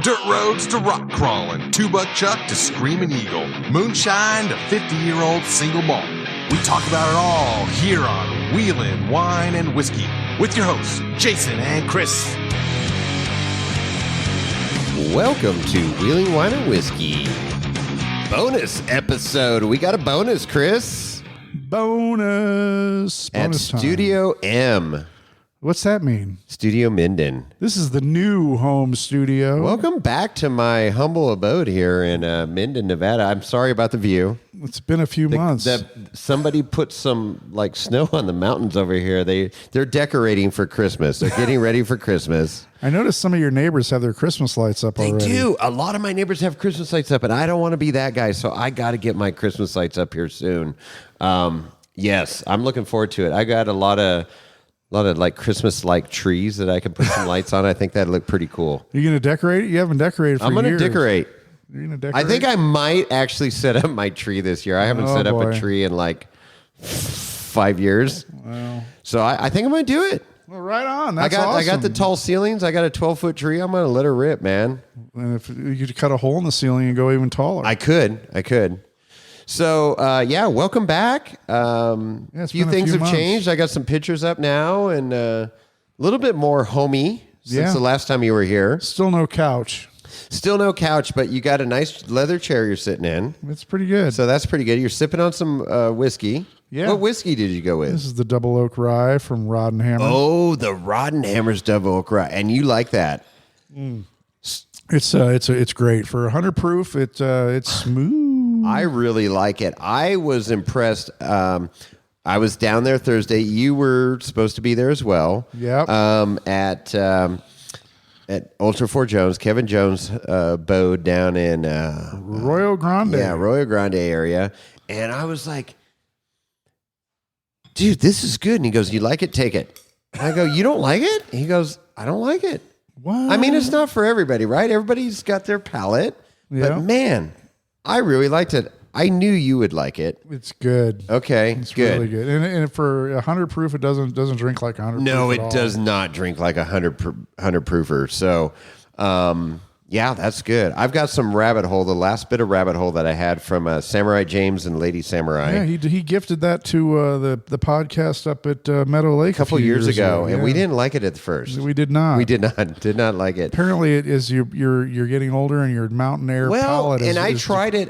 Dirt roads to rock crawling, two-buck chuck to screaming eagle, moonshine to 50-year-old single malt. We talk about it all here on Wheelin' Wine and Whiskey with your hosts, Jason and Chris. Welcome to Wheeling Wine and Whiskey. Bonus episode. We got a bonus, Chris. Bonus At time. Studio M. What's that mean? Studio Minden. This is the new home studio. Welcome back to my humble abode here in Minden, Nevada. I'm sorry about the view. It's been a few months. Somebody put some like snow on the mountains over here. They're decorating for Christmas. They're getting ready for Christmas. I noticed some of your neighbors have their Christmas lights up already. They do. A lot of my neighbors have Christmas lights up, and I don't want to be that guy, so I got to get my Christmas lights up here soon. Yes, I'm looking forward to it. I got a lot of like Christmas-like trees that I can put some lights on. I think that'd look pretty cool. Are you going to decorate it? You haven't decorated for years. I'm going to decorate. You're going to decorate? I think I might actually set up my tree this year. I haven't set up a tree in like 5 years. Wow. So I think I'm going to do it. Well, right on. That's awesome. I got the tall ceilings. I got a 12-foot tree. I'm going to let her rip, man. And if you could cut a hole in the ceiling and go even taller. I could. So, welcome back. A few things have changed. I got some pictures up now and a little bit more homey since the last time you were here. Still no couch. Still no couch, but you got a nice leather chair you're sitting in. It's pretty good. So that's pretty good. You're sipping on some whiskey. Yeah. What whiskey did you go with? This is the Double Oak Rye from Rod and Hammer. Oh, the Rod and Hammer's Double Oak Rye. And you like that. It's great. For 100 proof, it's smooth. I really like it. I was impressed. I was down there Thursday. You were supposed to be there as well. Yep. At Ultra 4 Jones, Kevin Jones' abode down in Royal Grande. Yeah, Royal Grande area. And I was like, dude, this is good. And he goes, you like it? Take it. And I go, you don't like it? He goes, I don't like it. What? I mean, it's not for everybody, right? Everybody's got their palate. Yeah. But man, I really liked it. I knew you would like it. It's good. Okay, it's good. Really good. And for 100 proof, it doesn't drink like 100 No, proof. it does not drink like 100 proofer. So, yeah, that's good. I've got some rabbit hole, the last bit of rabbit hole that I had from Samurai James and Lady Samurai. Yeah, he gifted that to the podcast up at Meadow Lake a couple years ago, and we didn't like it at first. We did not. We did not like it. Apparently, it is you're getting older and your mountain air palate is... I tried it.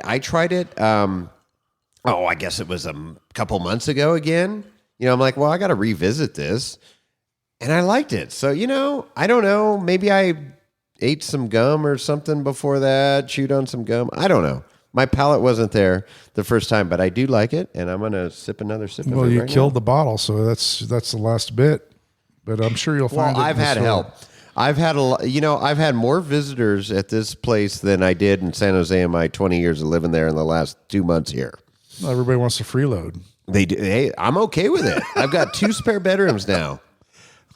I guess it was a couple months ago again. I'm like, well, I got to revisit this. And I liked it. So, I don't know. Maybe I ate some gum or something before that, chewed on some gum. I don't know. My palate wasn't there the first time, but I do like it, and I'm going to sip another sip of it. Well, you right killed now. The bottle, so that's the last bit. But I'm sure you'll find it. Well, I've had help. I've had I've had more visitors at this place than I did in San Jose in my 20 years of living there in the last 2 months here. Well, everybody wants to freeload. They do. Hey, I'm okay with it. I've got 2 spare bedrooms now.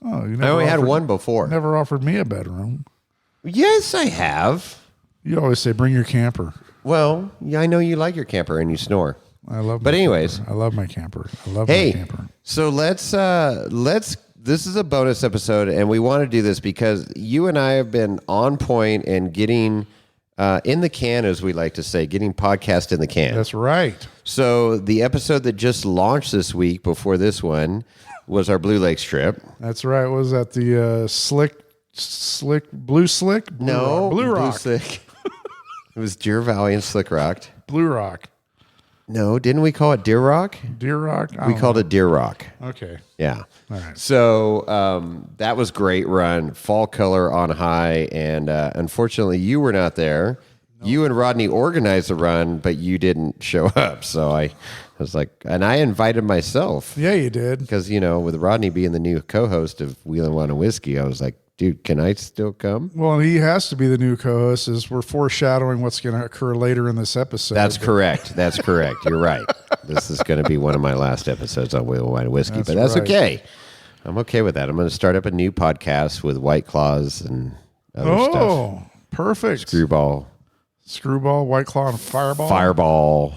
Oh, I only had one before. Never offered me a bedroom. Yes, I have. You always say, bring your camper. Well, yeah, I know you like your camper and you snore. I love. But anyways, camper. I love my camper. I love my camper. So let's. This is a bonus episode, and we want to do this because you and I have been on point and getting in the can, as we like to say, getting podcast in the can. That's right. So the episode that just launched this week before this one was our Blue Lakes trip. That's right. What was that the Blue Slick? Blue Rock. Slick. It was Deer Valley and Slick Rock. Blue Rock. No, didn't we call it Deer Rock? Deer Rock? We called it Deer Rock. Okay. Yeah. All right. So that was great run, fall color on high, and unfortunately you were not there. Nope. You and Rodney organized the run, but you didn't show up. So I was like, and I invited myself. Yeah, you did. Because, with Rodney being the new co-host of Wheelin' Wine and Whiskey, I was like, dude, can I still come? Well, he has to be the new co-host, as we're foreshadowing what's going to occur later in this episode. That's correct. That's correct. You're right. This is going to be one of my last episodes on Wheelin' Wine and Whiskey, but that's right. Okay. I'm okay with that. I'm going to start up a new podcast with White Claws and other stuff. Oh, perfect. Screwball, White Claw, and Fireball. Fireball.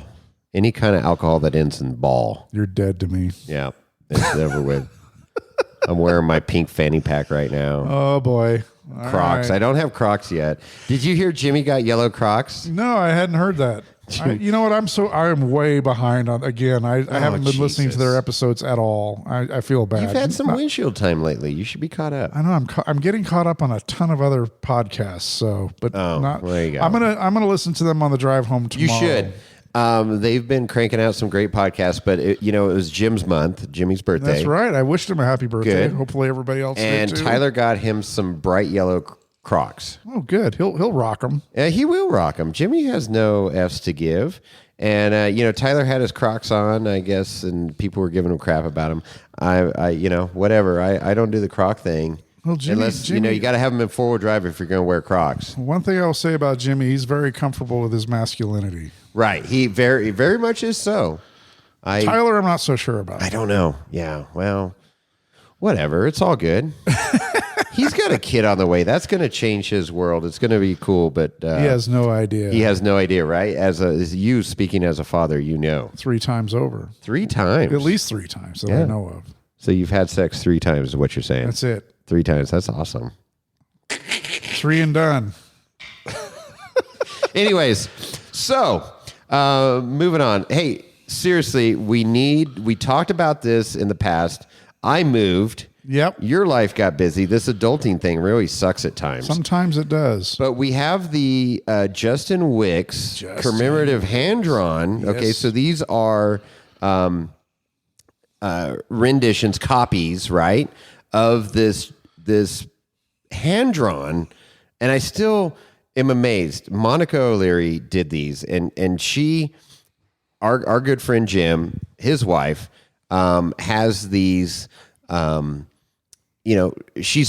Any kind of alcohol that ends in ball. You're dead to me. Yeah. It's over with. I'm wearing my pink fanny pack right now. Oh, boy. Crocs. right. I don't have Crocs yet. Did you hear Jimmy got yellow Crocs? No, I hadn't heard that. You know what? I am way behind on. Again, I haven't been listening to their episodes at all. I feel bad. You've had some windshield time lately. You should be caught up. I know I'm getting caught up on a ton of other podcasts. So, but not. There you go. I'm gonna listen to them on the drive home tomorrow. You should. They've been cranking out some great podcasts, but it was Jim's month, Jimmy's birthday. That's right. I wished him a happy birthday. Good. Hopefully everybody else And did too. Tyler got him some bright yellow Crocs. Oh, good. He'll rock them. He will rock them. Jimmy has no F's to give. And, Tyler had his Crocs on, I guess, and people were giving him crap about him. Whatever. I don't do the Croc thing. Well, Jimmy, you got to have them in four-wheel drive if you're going to wear Crocs. One thing I'll say about Jimmy, he's very comfortable with his masculinity. Right. He very, very much is so. Tyler, I'm not so sure about. I don't know. Yeah. Well, whatever. It's all good. He's got a kid on the way. That's going to change his world. It's going to be cool, but he has no idea. He has no idea, right? As you speaking as a father, 3 times over. 3 times. At least 3 times that I know of. So you've had sex 3 times is what you're saying. That's it. 3 times. That's awesome. 3 and done. Anyways, so moving on. Hey, seriously, we talked about this in the past. I moved. Yep. Your life got busy. This adulting thing really sucks at times. Sometimes it does. But we have the Justin Wicks commemorative hand-drawn. Yes. Okay, so these are renditions, copies, right, of this hand-drawn. And I still am amazed. Monica O'Leary did these. And she, our good friend Jim, his wife, has these... she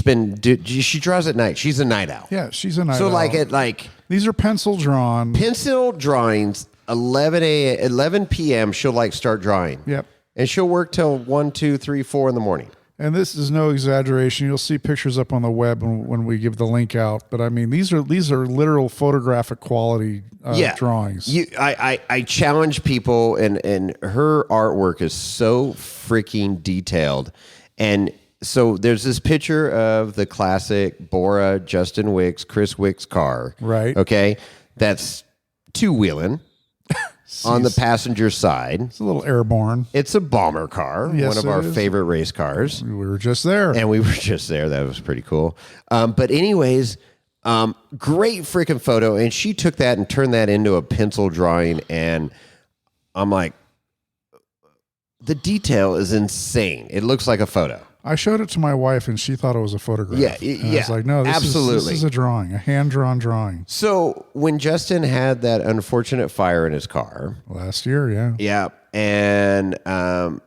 draws at night. She's a night owl. Yeah, she's a night owl. So these are pencil drawings, 11 p.m. She'll start drawing. Yep. And she'll work till 1, 2, 3, 4 in the morning. And this is no exaggeration. You'll see pictures up on the web when we give the link out. But I mean, these are literal photographic quality drawings. I challenge people, and her artwork is so freaking detailed. And so there's this picture of the classic Bora, Justin Wicks, Chris Wicks car. Right. Okay. That's 2-wheeling on the passenger side. It's a little airborne. It's a bomber car, yes, one of our favorite race cars. We were just there. And we were just there. That was pretty cool. But anyways, great freaking photo. And she took that and turned that into a pencil drawing. And I'm like, the detail is insane. It looks like a photo. I showed it to my wife, and she thought it was a photograph. Yeah. I was like, no, this is a drawing, a hand-drawn drawing. So when Justin had that unfortunate fire in his car. Last year, yeah. Yeah. And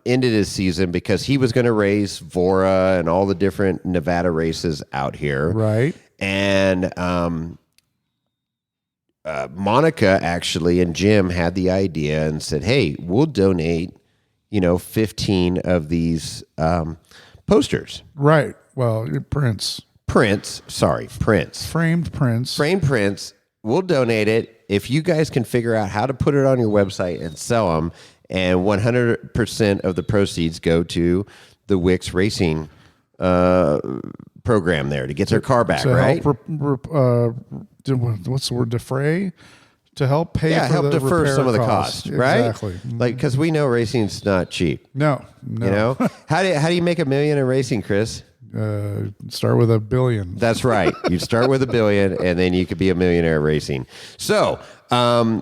ended his season because he was going to race Vora and all the different Nevada races out here. Right. And Monica actually and Jim had the idea and said, hey, we'll donate 15 of these posters. Right. Well, prints. Framed prints. We'll donate it. If you guys can figure out how to put it on your website and sell them, and 100% of the proceeds go to the Wicks Racing program there to get their car back, right? Help what's the word? Defray? To help pay for help the defer repair some of the costs. cost, right? Exactly. Because we know racing's not cheap. No. How do you make $1 million in racing, Chris? Start with $1 billion. That's right. You start with $1 billion, and then you could be a millionaire racing. So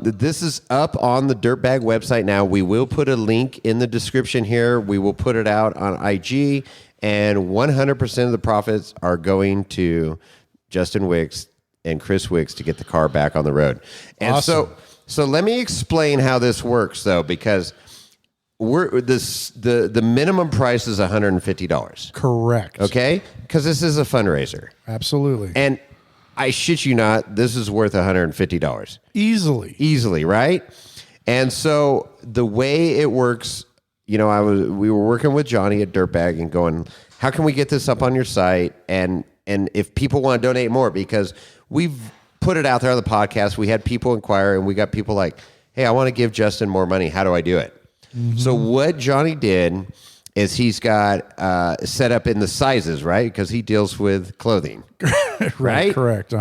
this is up on the Dirtbag website now. We will put a link in the description here. We will put it out on IG, and 100% of the profits are going to Justin Wicks and Chris Wicks to get the car back on the road. And awesome. So let me explain how this works, though, because the minimum price is $150. Correct. Okay? Because this is a fundraiser. Absolutely. And I shit you not, this is worth $150. Easily, right? And so the way it works, we were working with Johnny at Dirtbag and going, how can we get this up on your site? And if people want to donate more, because we've put it out there on the podcast, we had people inquire, and we got people like, hey, I want to give Justin more money. How do I do it? Mm-hmm. So what Johnny did is he's got set up in the sizes, right? Because he deals with clothing, right? Correct.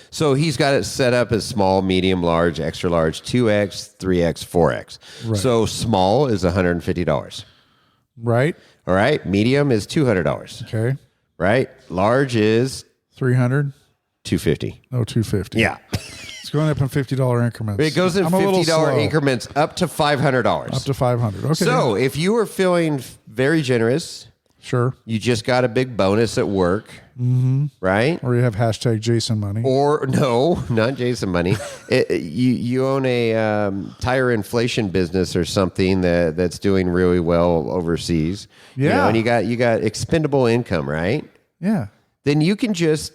So he's got it set up as small, medium, large, extra large, 2X, 3X, 4X. Right. So small is $150. Right. All right. Medium is $200. Okay. Right. Large is 300. $250. Oh, 250. Yeah. It's going up in $50 increments. It goes in $50 increments up to $500. Up to $500. Okay. So if you are feeling very generous, sure, you just got a big bonus at work, right? Or you have hashtag Jason money. Or no, not Jason money. You own a tire inflation business or something that's doing really well overseas. Yeah. You know, and you got expendable income, right? Yeah. Then you can just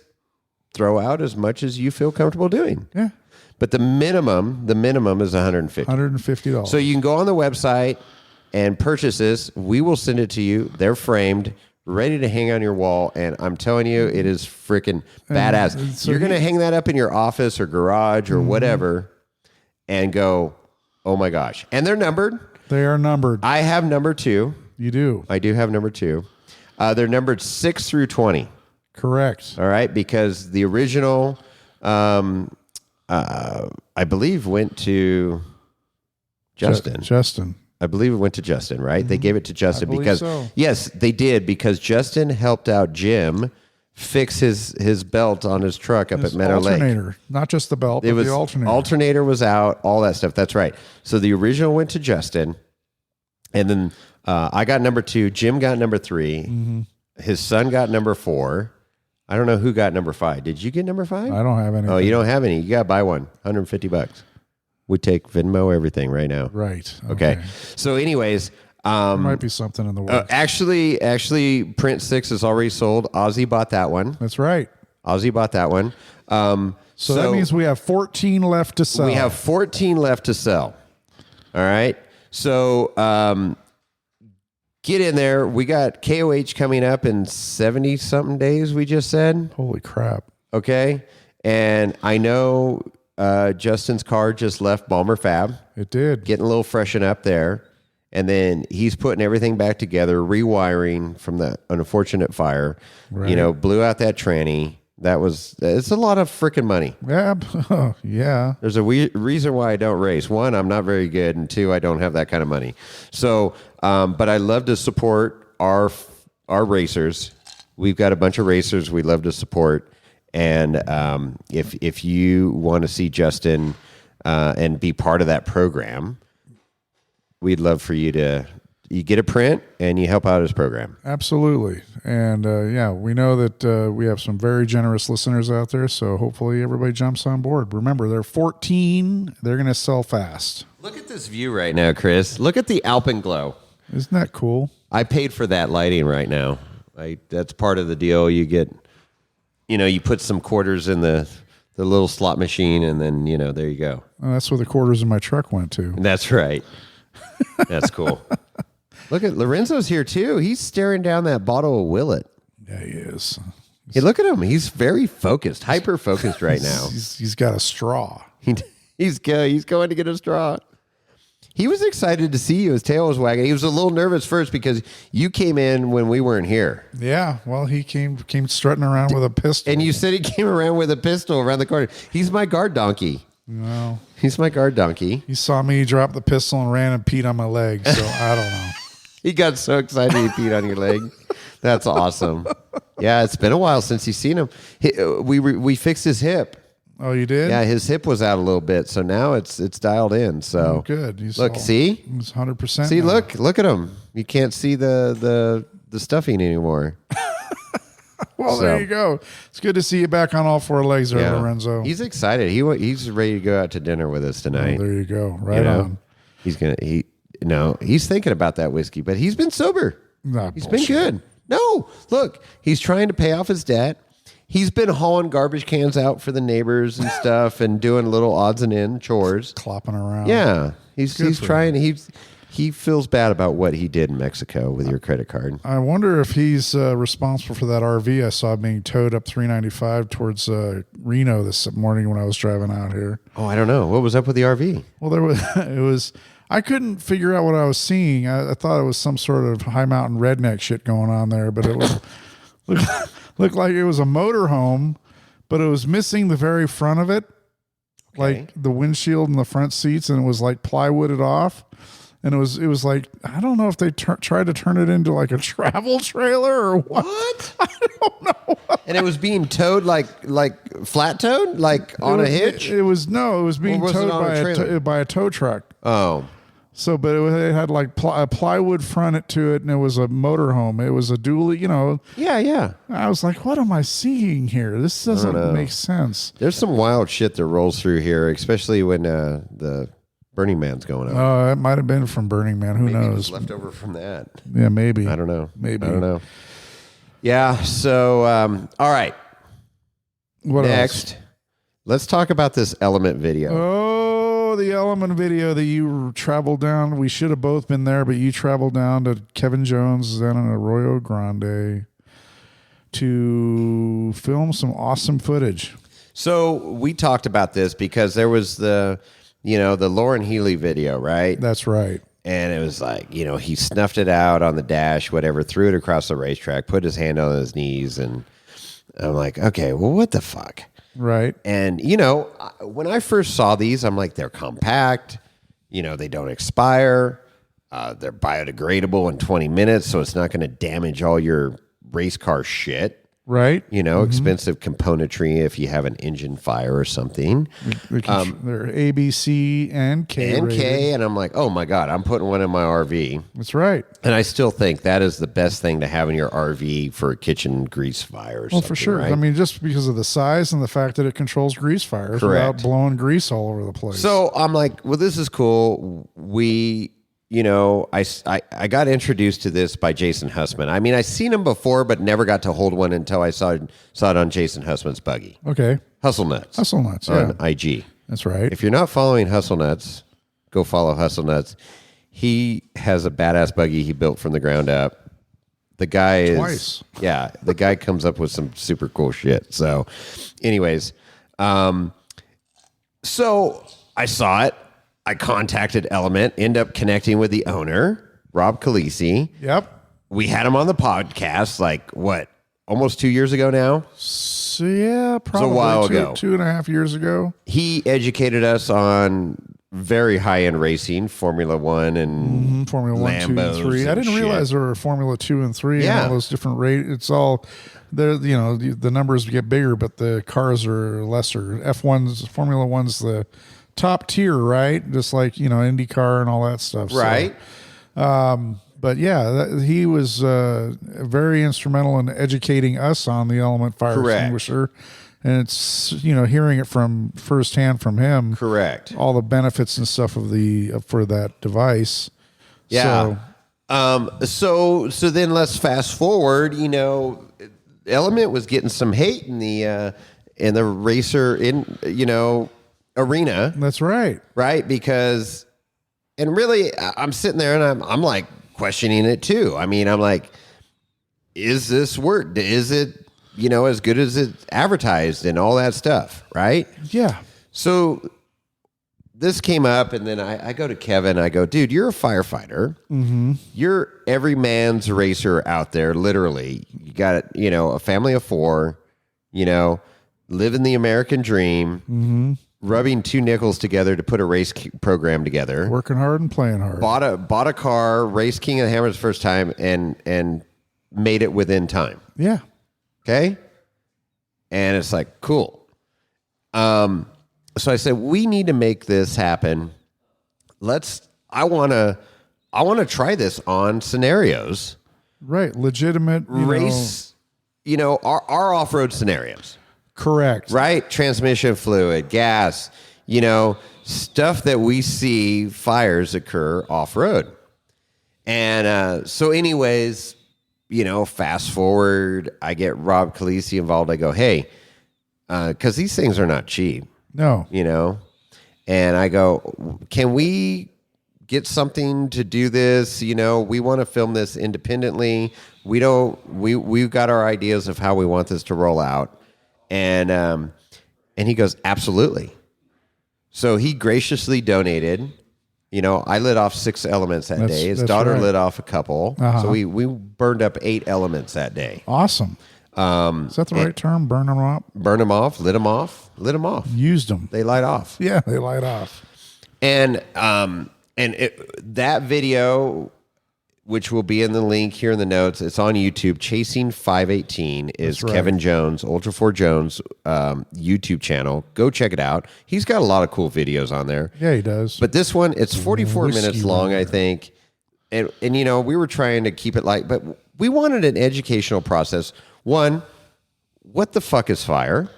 throw out as much as you feel comfortable doing. Yeah. But the minimum is $150. $150. So you can go on the website and purchase this. We will send it to you. They're framed, ready to hang on your wall. And I'm telling you, it is freaking badass. So you're going to hang that up in your office or garage or whatever and go, oh my gosh. And they're numbered. They are numbered. I have number 2. You do. I do have number 2. They're numbered 6 through 20. Correct. All right. Because the original, I believe, went to Justin. Justin. I believe it went to Justin, right? They gave it to Justin because so. Yes, they did, because Justin helped out Jim fix his belt on his truck up at Meadow Lake. Alternator, not just the belt, but the alternator. Alternator was out, all that stuff. That's right. So the original went to Justin, and then I got number 2. Jim got number 3. His son got number 4. I don't know who got number 5. Did you get number 5? I don't have any. Oh, you don't have any. You got to buy one. $150. We take Venmo, everything right now. Right. Okay. So anyways, there might be something in the works. actually, Print 6 is already sold. Ozzy bought that one. That's right. Ozzy bought that one. So that means we have 14 left to sell. We have 14 left to sell. All right. So get in there. We got KOH coming up in 70-something days, we just said. Holy crap. Okay. And I know Justin's car just left Balmer Fab. It did. Getting a little freshen up there. And then he's putting everything back together, rewiring from the unfortunate fire. Right. You know, blew out that tranny. It's a lot of freaking money. Yeah. Yeah. There's a reason why I don't race. 1, I'm not very good. And 2, I don't have that kind of money. So, but I love to support our racers. We've got a bunch of racers we love to support. And if you want to see Justin and be part of that program, we'd love for you get a print and you help out his program. Absolutely. And we know that we have some very generous listeners out there. So hopefully everybody jumps on board. Remember, they're 14. They're going to sell fast. Look at this view right now, Chris. Look at the Alpenglow. Isn't that cool? I paid for that lighting right now. That's part of the deal. You get, you put some quarters in the little slot machine, and then, there you go. Oh, that's where the quarters in my truck went to. That's right. That's cool. Look at Lorenzo's here too. He's staring down that bottle of Willet. Yeah, he is. Hey, look at him. He's very focused, hyper focused right now. He's got a straw. He's going to get a straw. He was excited to see you. His tail was wagging. He was a little nervous first because you came in when we weren't here. Yeah, well, he came strutting around with a pistol. And you said he came around with a pistol around the corner. He's my guard donkey. No. He's my guard donkey. He saw me drop the pistol and ran and peed on my leg, so I don't know. He got so excited he peed on your leg. That's awesome. Yeah, it's been a while since you've seen him. We fixed his hip. Oh, you did? Yeah, his hip was out a little bit, so now it's dialed in. So good. Look, see? He's 100%. See, now. look at him. You can't see the stuffing anymore. Well, there you go. It's good to see you back on all 4 legs there, Lorenzo. He's excited. He's ready to go out to dinner with us tonight. Oh, there you go. Right on. He's thinking about that whiskey, but he's been sober. He's been good. No, look, he's trying to pay off his debt. He's been hauling garbage cans out for the neighbors and stuff and doing little odds and ends chores. Clopping around. Yeah. He's trying. He feels bad about what he did in Mexico with your credit card. I wonder if he's responsible for that RV I saw being towed up 395 towards Reno this morning when I was driving out here. Oh, I don't know. What was up with the RV? Well, it was, I couldn't figure out what I was seeing. I thought it was some sort of high mountain redneck shit going on there, but it looked like it was a motorhome, but it was missing the very front of it, like the windshield and the front seats, and it was like plywooded off. And it was like, I don't know if they tried to turn it into like a travel trailer or what. I don't know. And it was being towed like flat towed, like on a hitch. It was being towed by a tow truck. Oh, but it had like a plywood front to it, and it was a motorhome. It was a dually, Yeah. I was like, what am I seeing here? This doesn't make sense. There's some wild shit that rolls through here, especially when the Burning Man's going on. Oh, it might have been from Burning Man. Who knows? It was left over from that. Yeah, maybe. I don't know. Maybe. I don't know. Yeah. So, all right. What Next, else? let's talk about this Element video. Oh, the Element video that you traveled down. We should have both been there, but you traveled down to Kevin Jones down in Arroyo Grande to film some awesome footage. So we talked about this because there was the Lauren Healy video, right? That's right. And it was like, he snuffed it out on the dash, whatever, threw it across the racetrack, put his hand on his knees. And I'm like, okay, well, what the fuck? Right. And, when I first saw these, I'm like, they're compact, they don't expire. They're biodegradable in 20 minutes, so it's not going to damage all your race car shit. Right. Expensive componentry if you have an engine fire or something. They're A, B, C, and K. And rated. K, and I'm like, oh my God, I'm putting one in my RV. That's right. And I still think that is the best thing to have in your RV for a kitchen grease fire or something. Well, for sure. Right? I mean, just because of the size and the fact that it controls grease fires without blowing grease all over the place. So I'm like, well, this is cool. I got introduced to this by Jason Hussman. I mean, I seen him before, but never got to hold one until I saw it on Jason Hussman's buggy. Okay. Hustle Nuts. Hustle Nuts, on IG. That's right. If you're not following Hustle Nuts, go follow Hustle Nuts. He has a badass buggy he built from the ground up. The guy is... Yeah, the guy comes up with some super cool shit. So, anyways, so I saw it. I contacted Element, end up connecting with the owner, Rob Khaleesi. Yep. We had him on the podcast, almost 2 years ago now? So, yeah, probably a while ago. 2.5 years ago. He educated us on very high-end racing, Formula One and Formula 1, 2, and 3. I didn't realize there were Formula 2 and 3 and all those different rates. It's all... the numbers get bigger, but the cars are lesser. Formula 1's the top tier, right? Just like, IndyCar and all that stuff. Right. So, but yeah, he was very instrumental in educating us on the Element fire extinguisher. And it's, hearing it from firsthand from him. Correct. All the benefits and stuff for that device. Yeah. So then let's fast forward, Element was getting some hate in the racer arena. That's right. Right? Because, and really, I'm sitting there and I'm like questioning it too. I mean, I'm like, is this work? Is it, as good as it's advertised and all that stuff? Right? Yeah. So this came up, and then I go to Kevin. I go, dude, you're a firefighter. Mm-hmm. You're every man's racer out there, literally. You got, a family of 4, living the American dream. Mm-hmm. Rubbing 2 nickels together to put a race program together. Working hard and playing hard. Bought a car, raced King of the Hammers first time, and made it within time. Yeah. Okay? And it's like, cool. So I said, we need to make this happen. I want to try this on scenarios. Right. Legitimate race, our off-road scenarios. Correct. Right? Transmission fluid, gas, stuff that we see fires occur off-road. And so anyways, fast forward, I get Rob Khaleesi involved. I go, hey, because these things are not cheap. No. And I go, can we get something to do this? We want to film this independently. We've got our ideas of how we want this to roll out. And he goes, absolutely. So he graciously donated I lit off 6 elements that day. His daughter lit off a couple. So we burned up 8 elements that day. Awesome. Is that the right term? Burn them up? Burn them off, lit them off. Used them. They light off. Yeah, they light off. And that video, which will be in the link here in the notes, it's on YouTube. Chasing 518 is Kevin Jones, Ultra 4 Jones YouTube channel. Go check it out. He's got a lot of cool videos on there. Yeah, he does. But this one, it's 44 minutes long, I think. And we were trying to keep it light, but we wanted an educational process. One, what the fuck is fire?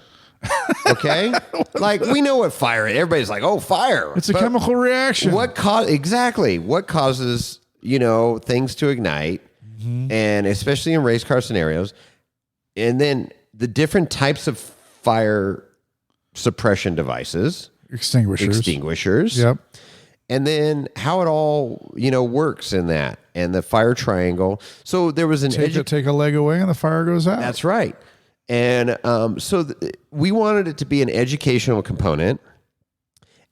Okay? Like, we know what fire is. Everybody's like, oh, fire. It's a chemical reaction. Exactly. What causes, things to ignite, and especially in race car scenarios. And then the different types of fire suppression devices. Extinguishers. Yep. And then how it all, works in that, and the fire triangle. So there was take a leg away and the fire goes out. That's right. And we wanted it to be an educational component,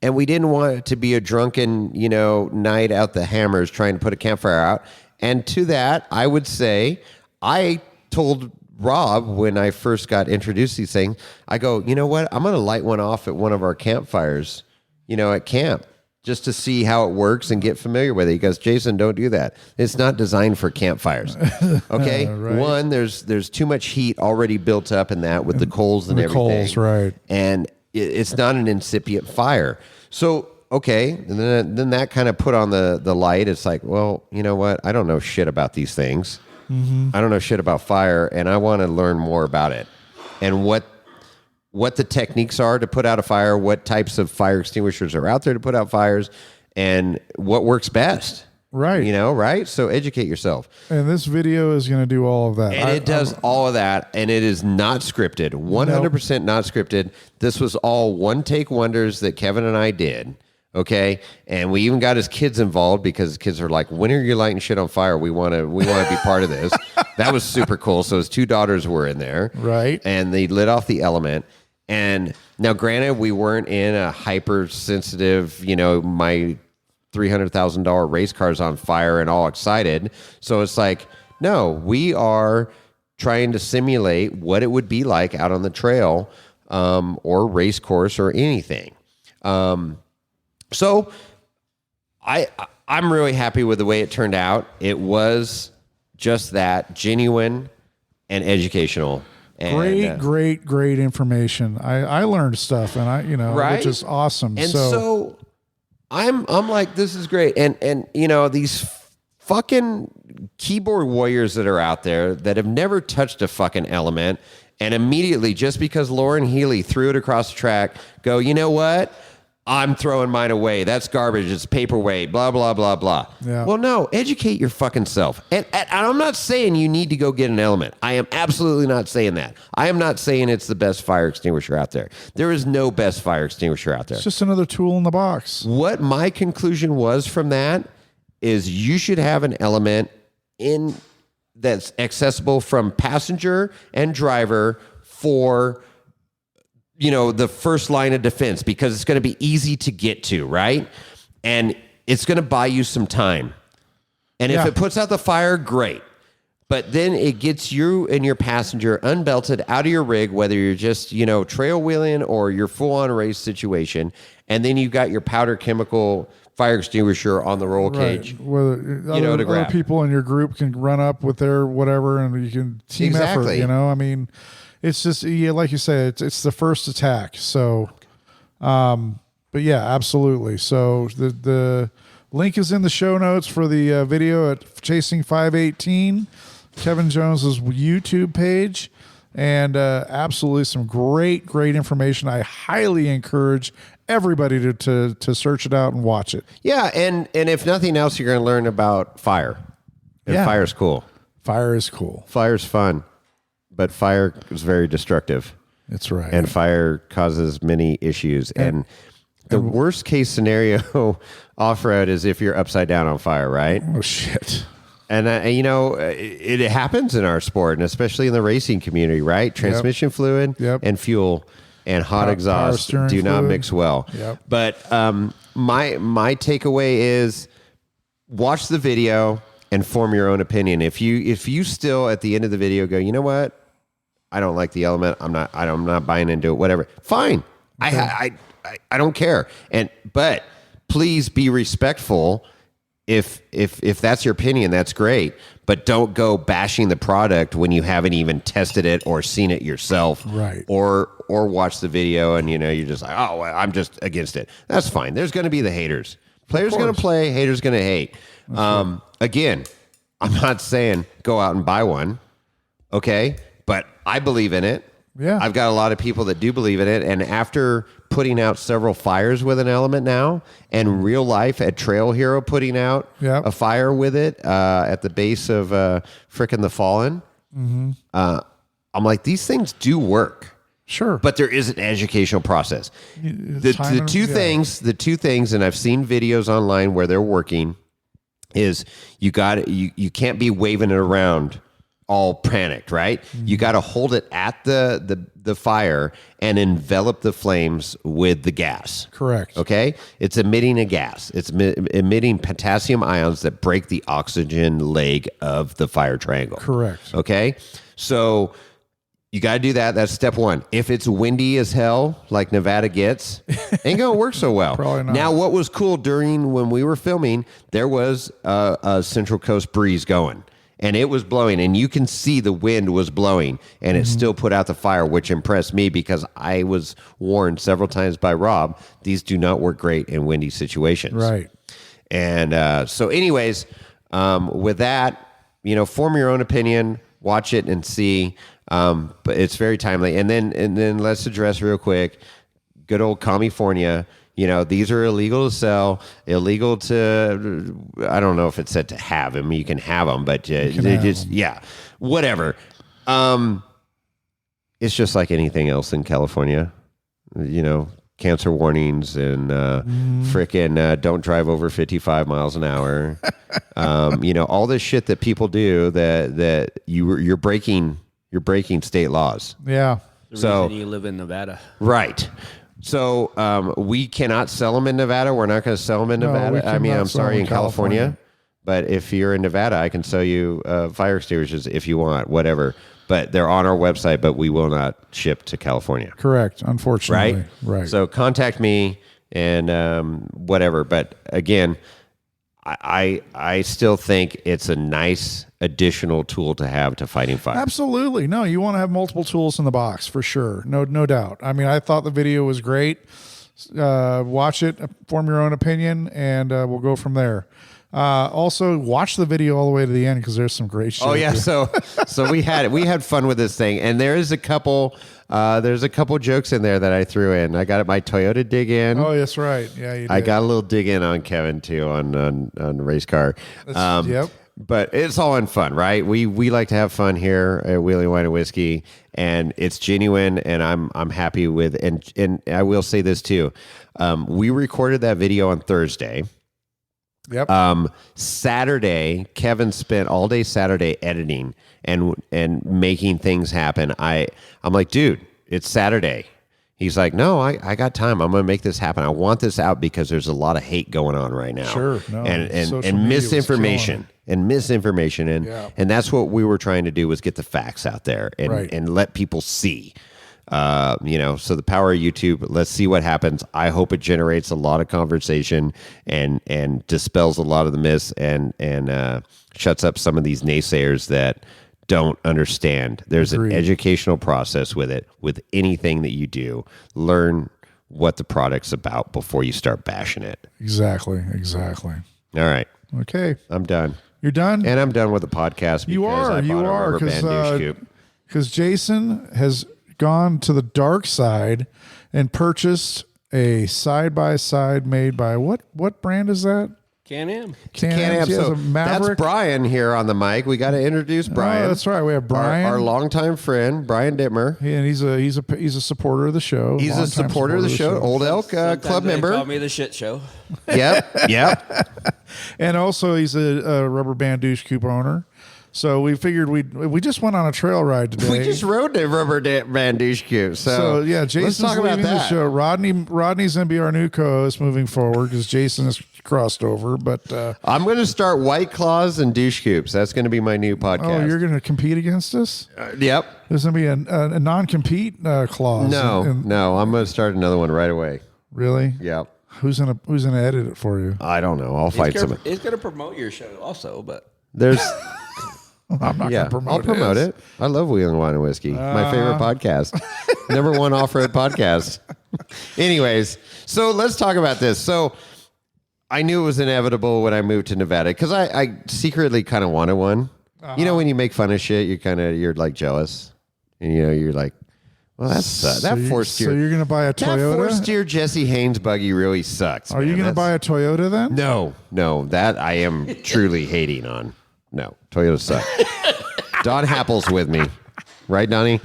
and we didn't want it to be a drunken, night out the hammers trying to put a campfire out. And to that, I would say, I told Rob when I first got introduced to these things, I go, you know what? I'm going to light one off at one of our campfires, at camp, just to see how it works and get familiar with it. He goes, Jason, don't do that. It's not designed for campfires. Okay? Right. One, there's too much heat already built up in that with the coals and everything. Coals, right. And it's not an incipient fire. So, okay, and then that kind of put on the light. It's like, well, you know what? I don't know shit about these things. I don't know shit about fire, and I want to learn more about it. And what the techniques are to put out a fire, what types of fire extinguishers are out there to put out fires, and what works best. Right. Right? So educate yourself. And this video is going to do all of that. And it does all of that, and it is not scripted. 100% not scripted. This was all one-take wonders that Kevin and I did, okay? And we even got his kids involved because his kids are like, when are you lighting shit on fire? We want to be part of this. That was super cool. So his 2 daughters were in there. Right. And they lit off the element. And now, granted, we weren't in a hypersensitive, my $300,000 race car's on fire and all excited. So it's like, no, we are trying to simulate what it would be like out on the trail or race course or anything. So I'm really happy with the way it turned out. It was just that, genuine and educational. And, great information. I learned stuff, and right? which is awesome. And so I'm like, this is great. And these fucking keyboard warriors that are out there that have never touched a fucking element, and immediately, just because Lauren Healy threw it across the track, go, you know what? I'm throwing mine away. That's garbage. It's paperweight, blah, blah, blah, blah. Yeah. Well, no, educate your fucking self. And I'm not saying you need to go get an element. I am absolutely not saying that. I am not saying it's the best fire extinguisher out there. There is no best fire extinguisher out there. It's just another tool in the box. What my conclusion was from that is you should have an element in that's accessible from passenger and driver for the first line of defense, because it's going to be easy to get to, right? And it's going to buy you some time. And if it puts out the fire, great. But then it gets you and your passenger unbelted out of your rig, whether you're just, trail wheeling or you're full on race situation. And then you've got your powder chemical fire extinguisher on the roll cage. Whether other people in your group can run up with their whatever, and you can team effort, I mean, it's just, like you say, it's the first attack. So, but yeah, absolutely. So the link is in the show notes for the video at Chasing 518, Kevin Jones's YouTube page, and absolutely some great information. I highly encourage everybody to search it out and watch it. Yeah, and if nothing else, you're going to learn about fire. And fire's cool. Fire is cool. Fire's fun. But fire is very destructive. That's right. And fire causes many issues. And the worst case scenario off-road is if you're upside down on fire, right? Oh, shit. And, it happens in our sport, and especially in the racing community, right? Transmission fluid and fuel. and hot Power exhaust steering do not fluid. mix well. Yep. But my takeaway is watch the video and form your own opinion. If you still at the end of the video go, you know what, I don't like the Element. I'm not buying into it. Whatever. Fine. Okay. I don't care. But please be respectful. If that's your opinion, that's great. But don't go bashing the product when you haven't even tested it or seen it yourself. Right. Or watch the video and you're just like, oh, well, I'm just against it. That's fine. There's going to be the haters. Players going to play. Haters going to hate. Again, I'm not saying go out and buy one. Okay. But I believe in it. Yeah. I've got a lot of people that do believe in it. And after putting out several fires with an Element now, and real life at Trail Hero putting out a fire with it at the base of frickin' the Fallen, I'm like, these things do work. Sure. But there is an educational process. The two things, and I've seen videos online where they're working, is you can't be waving it around all panicked, right? You got to hold it at the fire and envelop the flames with the gas. Correct. Okay? It's emitting a gas. It's emitting potassium ions that break the oxygen leg of the fire triangle. Correct. Okay? So you got to do that. That's step one. If it's windy as hell, like Nevada gets, ain't going to work so well. Probably not. Now, what was cool when we were filming, there was a Central Coast breeze going. And it was blowing, and you can see the wind was blowing, and it still put out the fire, which impressed me because I was warned several times by Rob, these do not work great in windy situations. Right. And so anyways, with that, form your own opinion, watch it and see. But it's very timely. And then let's address real quick, good old California. These are illegal to sell, illegal to, I don't know if it said to have them. You can have them, but whatever. It's just like anything else in California, cancer warnings and frickin' don't drive over 55 miles an hour. All this shit that people do that you're breaking state laws. Yeah. The reason you live in Nevada. Right. So we cannot sell them in Nevada. We're not going to sell them in Nevada. I mean, I'm sorry, in California. But if you're in Nevada, I can sell you fire extinguishers if you want, whatever. But they're on our website, but we will not ship to California. Correct, unfortunately. Right. So contact me and whatever. But again, I still think it's a nice additional tool to have to fighting fire. Absolutely. No, you want to have multiple tools in the box for sure. No doubt. I mean, I thought the video was great. Watch it, form your own opinion, and we'll go from there. Also, watch the video all the way to the end because there's some great shit. Oh yeah, so we had fun with this thing, and there's a couple jokes in there that I threw in. I got my Toyota dig in. Oh, that's right. Yeah, you did. I got a little dig in on Kevin too on the race car. Yep. But it's all in fun, right? We like to have fun here at Wheeling Wine and Whiskey, and it's genuine, and I'm happy with. And I will say this too, we recorded that video on Thursday. Yep. Saturday, Kevin spent all day Saturday editing and making things happen. I'm like, dude, it's Saturday. He's like, no, I got time. I'm going to make this happen. I want this out because there's a lot of hate going on right now. Sure. No, and misinformation. And that's what we were trying to do, was get the facts out there and let people see. So the power of YouTube, let's see what happens. I hope it generates a lot of conversation and dispels a lot of the myths and shuts up some of these naysayers that don't understand. There's an educational process with it, with anything that you do. Learn what the product's about before you start bashing it. Exactly. All right. Okay. I'm done. You're done? And I'm done with the podcast. You are. Because Jason has gone to the dark side and purchased a side-by-side made by what brand is that? Can-Am. Can-Am. So that's Brian here on the mic. We got to introduce Brian. Oh, that's right. We have Brian, our longtime friend, Brian Dittmer. And he's a supporter of the show. He's a supporter of the show. Old Elk Club member. Call me the shit show. Yep. And also he's a rubber band douche coupe owner. So we figured we just went on a trail ride today. We just rode the rubber band douche cube. So yeah, let's Jason's talk about leaving the that. show. Rodney's gonna be our new co-host moving forward because Jason has crossed over. But I'm going to start White Claws and douche cubes. That's going to be my new podcast. oh, you're gonna compete against us? Yep. There's gonna be a non-compete clause. No. I'm going to start another one right away. Really? Yep. Who's gonna edit it for you? I don't know. I'll fight someone. He's going to promote your show also, but There's. I'm not Yeah, gonna promote I'll promote his. it. I love Wheeling Wine and Whiskey. My favorite podcast. Number one off-road podcast. Anyways, so let's talk about this. So I knew it was inevitable when I moved to Nevada because I secretly kind of wanted one. You know, when you make fun of shit, you're like jealous. And you're like, well, that forced So you're gonna buy a that Toyota? forced year Jesse Haynes buggy really sucks. Are you gonna buy a Toyota then? No, that I am truly hating on. No, Toyota suck. Don Happel's with me. Right, Donnie?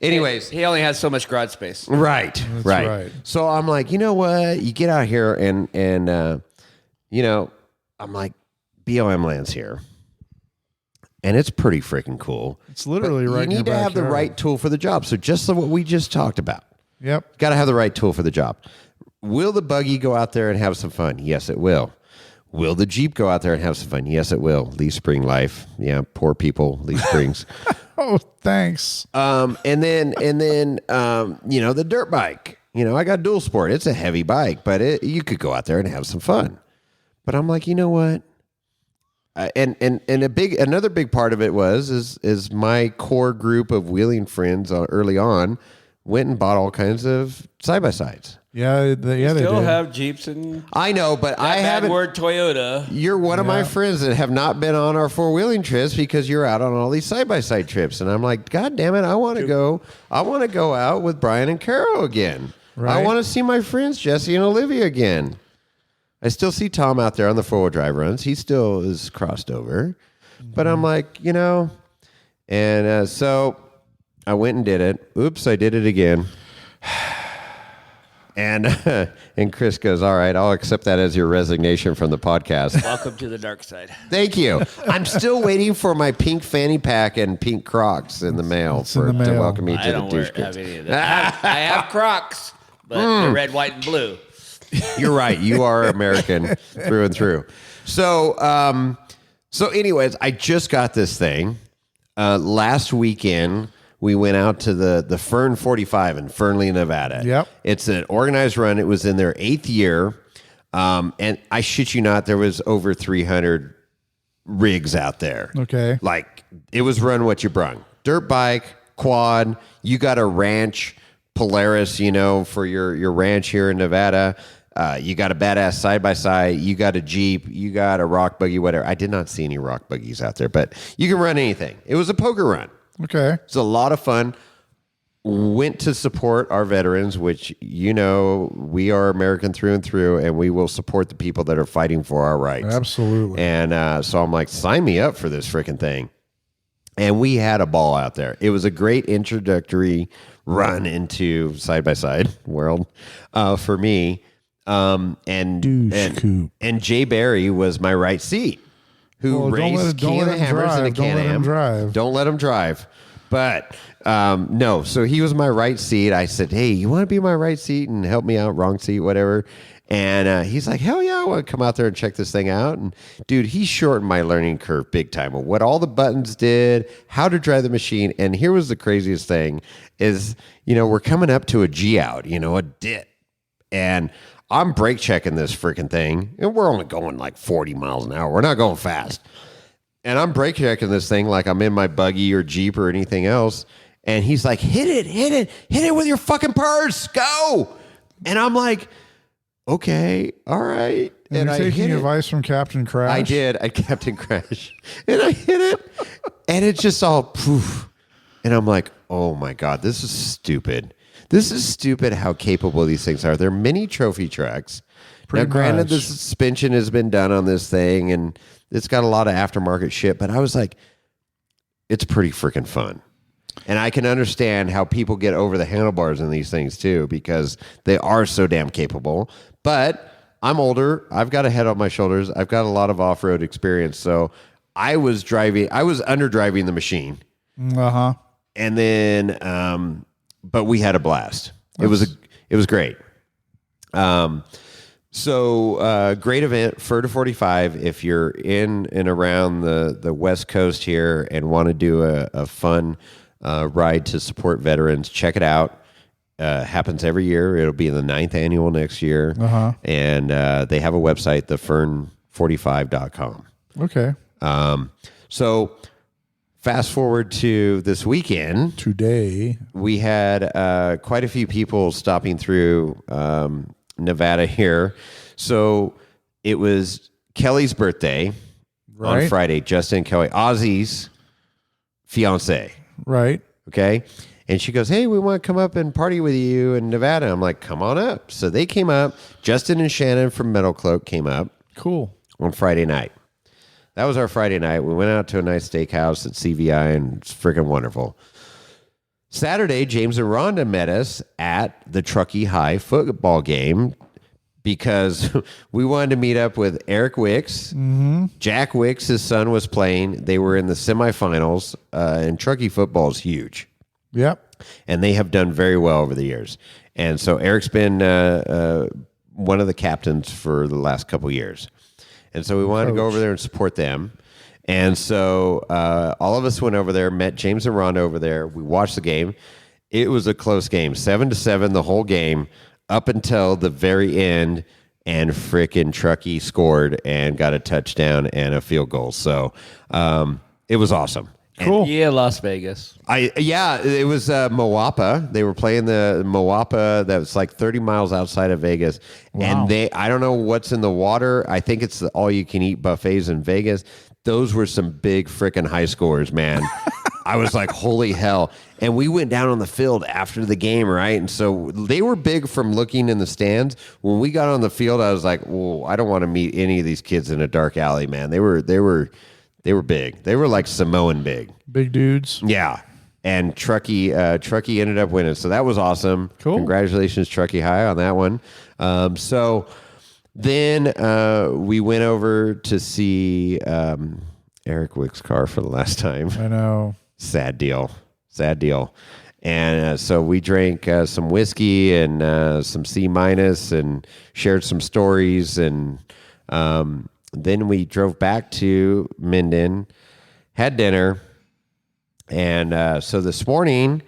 Anyways. he only has so much garage space. Right. right. So I'm like, you know what? You get out here and I'm like, BLM lands here. And it's pretty freaking cool. It's literally But right. You in your need to have the backyard. right tool for the job. So just like what we just talked about. Yep. Got to have the right tool for the job. Will the buggy go out there and have some fun? Yes, it will. Will the Jeep go out there and have some fun? Yes, it will. Lee Spring life. Yeah, poor people, Lee Springs. Oh, thanks. And then the dirt bike. I got dual sport. It's a heavy bike, but you could go out there and have some fun. But I'm like, you know what? And another big part of it is my core group of wheeling friends early on went and bought all kinds of side by sides. Yeah, they Still did. have Jeeps and I know, but I bad haven't. word Toyota. You're one of my friends that have not been on our 4-wheeling trips because you're out on all these side-by-side trips. And I'm like, God damn it, I want to go out with Brian and Carol again. Right. I want to see my friends, Jesse and Olivia, again. I still see Tom out there on the 4-wheel drive runs. He still is crossed over. But I'm like, and so I went and did it. Oops, I did it again. And Chris goes, all right, I'll accept that as your resignation from the podcast. Welcome to the dark side. Thank you. I'm still waiting for my pink fanny pack and pink Crocs in the mail to welcome me I to the don't douche have kids. any of that. I have Crocs, but they're red, white, and blue. You're right. You are American through and through. So anyways, I just got this thing. Last weekend, we went out to the Fern 45 in Fernley, Nevada. Yep. It's an organized run. It was in their 8th year. And I shit you not, there was over 300 rigs out there. Okay. Like, it was run what you brung. Dirt bike, quad, you got a ranch, Polaris, for your ranch here in Nevada. You got a badass side-by-side. You got a Jeep. You got a rock buggy, whatever. I did not see any rock buggies out there, but you can run anything. It was a poker run. Okay. It's a lot of fun. Went to support our veterans, which, we are American through and through, and we will support the people that are fighting for our rights. Absolutely. And so I'm like, sign me up for this freaking thing. And we had a ball out there. It was a great introductory run into side-by-side world for me. And Jay Barry was my right seat, who raised King of the Hammers in a Can-Am. Don't let him drive. But no, so he was my right seat. I said, hey, you want to be my right seat and help me out? Wrong seat, whatever. And he's like, hell yeah, I want to come out there and check this thing out. And dude, he shortened my learning curve big time of what all the buttons did, how to drive the machine. And here was the craziest thing is, we're coming up to a G out, a dip. And I'm brake checking this freaking thing, and we're only going like 40 miles an hour. We're not going fast. And I'm brake checking this thing like I'm in my buggy or Jeep or anything else. And he's like, hit it with your fucking purse, go. And I'm like, okay, all right. And I you're taking hit it. advice from Captain Crash? I did. I Captain Crash. And I hit it. And it's just all poof. And I'm like, oh my God, this is stupid. This is stupid how capable these things are. They're mini trophy trucks. Now, granted, the suspension has been done on this thing, and it's got a lot of aftermarket shit, but I was like, it's pretty freaking fun. And I can understand how people get over the handlebars in these things, too, because they are so damn capable. But I'm older. I've got a head on my shoulders. I've got a lot of off-road experience, so I was under driving the machine. Uh-huh. And then, but we had a blast. It was great. So great event, Fur to 45. If you're in and around the West Coast here and want to do a fun ride to support veterans, check it out. Happens every year. It'll be in the 9th annual next year. Uh-huh. And they have a website, thefern45.com. Okay. So fast forward to this weekend. Today. We had quite a few people stopping through Nevada here. So it was Kelly's birthday on Friday. Justin and Kelly, Ozzy's fiance. Right. Okay. And she goes, hey, we want to come up and party with you in Nevada. I'm like, come on up. So they came up. Justin and Shannon from Metal Cloak came up. Cool. On Friday night. That was our Friday night. We went out to a nice steakhouse at CVI, and it's freaking wonderful. Saturday, James and Rhonda met us at the Truckee High football game because we wanted to meet up with Eric Wicks. Mm-hmm. Jack Wicks, his son, was playing. They were in the semifinals, and Truckee football is huge. Yep. And they have done very well over the years. And so Eric's been one of the captains for the last couple years. And so we wanted to go over there and support them. And so all of us went over there, met James and Rhonda over there. We watched the game. It was a close game, 7-7 the whole game up until the very end. And frickin' Truckee scored and got a touchdown and a field goal. So it was awesome. Cool. Yeah, Las Vegas. It was Moapa. They were playing the Moapa that was like 30 miles outside of Vegas. Wow. And I don't know what's in the water. I think it's the all-you-can-eat buffets in Vegas. Those were some big freaking high scores, man. I was like, holy hell. And we went down on the field after the game, right? And so they were big from looking in the stands. When we got on the field, I was like, whoa, I don't want to meet any of these kids in a dark alley, man. They were big. They were like Samoan big. Big dudes. Yeah. And Truckee ended up winning. So that was awesome. Cool. Congratulations, Truckee High, on that one. So then we went over to see Eric Wick's car for the last time. I know. Sad deal. And so we drank some whiskey and some C- and shared some stories. And then we drove back to Minden, had dinner. And so this morning,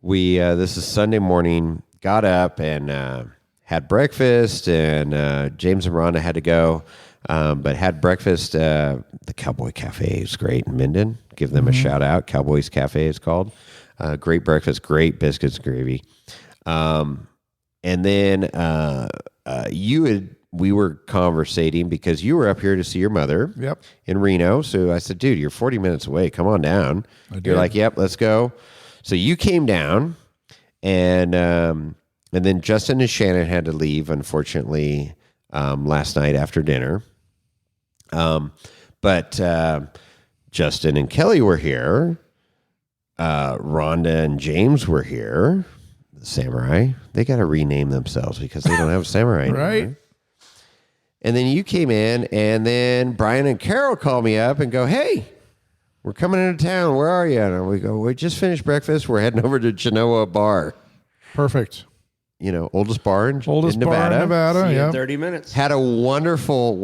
this is Sunday morning, got up and had breakfast. And James and Rhonda had to go, but had breakfast. The Cowboy Cafe is great in Minden. Give them a shout out. Cowboys Cafe is called. Great breakfast, great biscuits, gravy. And then we were conversating because you were up here to see your mother. Yep. In Reno. So I said, dude, you're 40 minutes away. Come on down. You're like, yep, let's go. So you came down, and then Justin and Shannon had to leave, unfortunately, last night after dinner. But Justin and Kelly were here. Rhonda and James were here. The Samurai. They got to rename themselves because they don't have a Samurai anymore. Right. And then you came in, and then Brian and Carol called me up and go, hey, we're coming into town. Where are you? And we go, we just finished breakfast. We're heading over to Genoa Bar. Perfect. Oldest bar in Bar in Nevada. See you Yeah. in 30 minutes. Had a wonderful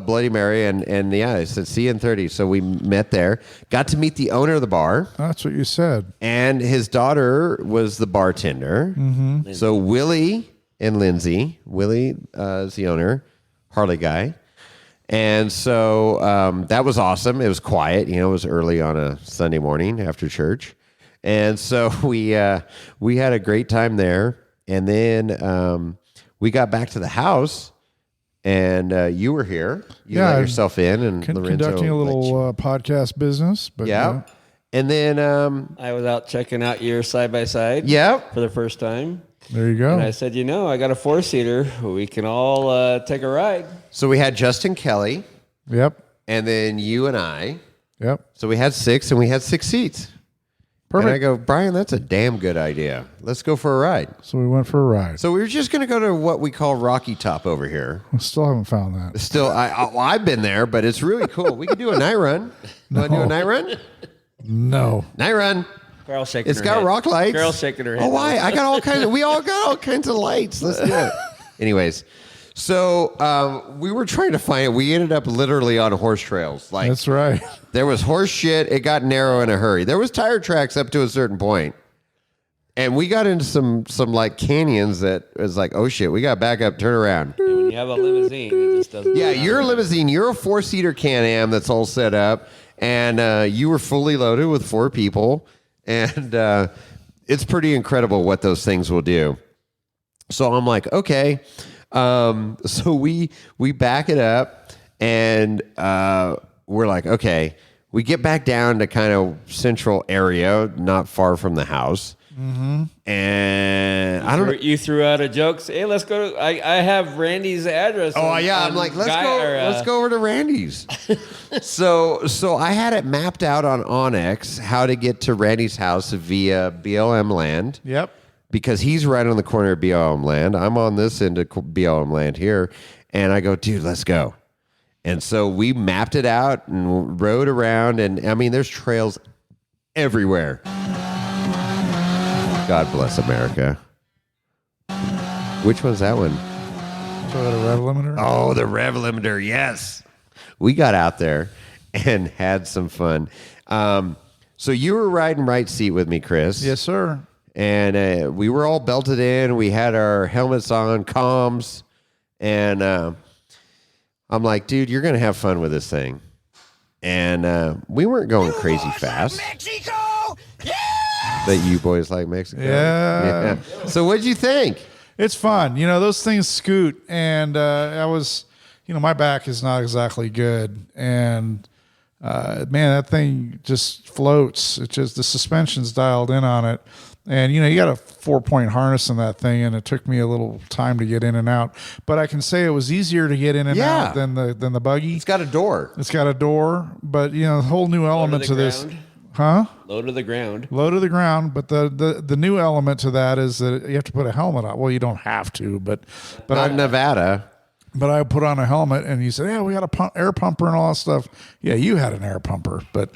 Bloody Mary. And yeah, I said, see you in 30. So we met there. Got to meet the owner of the bar. That's what you said. And his daughter was the bartender. Mm-hmm. So Willie and Lindsay. Willie is the owner. Harley guy. And so that was awesome. It was quiet. It was early on a Sunday morning after church. And so we had a great time there. And then we got back to the house, and you were here. You let yourself in, and Lorenzo conducting a little podcast business. But yeah. And then I was out checking out your side-by-side for the first time. There you go. And I said, I got a 4-seater. We can all take a ride. So we had Justin Kelly. Yep. And then you and I. Yep. So we had 6, and we had 6 seats. Perfect. And I go, Brian, that's a damn good idea. Let's go for a ride. So we went for a ride. So we were just going to go to what we call Rocky Top over here. I still haven't found that. Still, I've been there, but it's really cool. We could do a night run. Want to do a night run? No. Night run. Carol's shaking It's her got head. rock lights. Carol's shaking her head. Oh, why? I got all kinds of, we all got all kinds of lights. Let's do it. Anyways, so we were trying to find it. We ended up literally on horse trails. Like, That's right. there was horse shit. It got narrow in a hurry. There was tire tracks up to a certain point. And we got into some like canyons that was like, oh shit, we got back up, turn around. And when you have a limousine, it just doesn't. Yeah, you're a limousine. You're a 4-seater Can-Am that's all set up. And you were fully loaded with 4 people. And it's pretty incredible what those things will do. So I'm like, okay. So we back it up and we're like, okay, we get back down to kind of central area, not far from the house. Mm-hmm. And I don't know. You threw out a joke. Hey, let's go to. I have Randy's address. Oh yeah, I'm like, let's go over to Randy's. so I had it mapped out on Onyx how to get to Randy's house via BLM land. Yep. Because he's right on the corner of BLM land. I'm on this end of BLM land here. And I go, dude, let's go. And so we mapped it out and rode around. And I mean, there's trails everywhere. God bless America. Which one's that one? Toyota Rev Limiter? Oh, the Rev Limiter, yes. We got out there and had some fun. So you were riding right seat with me, Chris. Yes, sir. And we were all belted in. We had our helmets on, comms. And I'm like, dude, you're going to have fun with this thing. And we weren't going crazy fast. Like Mexico! Yeah! That you boys like Mexico? Yeah. So what'd you think? It's fun. You know, those things scoot. And I was, my back is not exactly good. And, man, that thing just floats. It's just the suspension's dialed in on it. And, you got a 4-point harness in that thing, and it took me a little time to get in and out. But I can say it was easier to get in and out than the buggy. It's got a door. It's got a door. But, the whole new element to this. Huh? Low to the ground. Low to the ground, but the new element to that is that you have to put a helmet on. Well, you don't have to, but Not in Nevada. But I put on a helmet, and you said, "Yeah, we got a air pumper and all that stuff." Yeah, you had an air pumper, but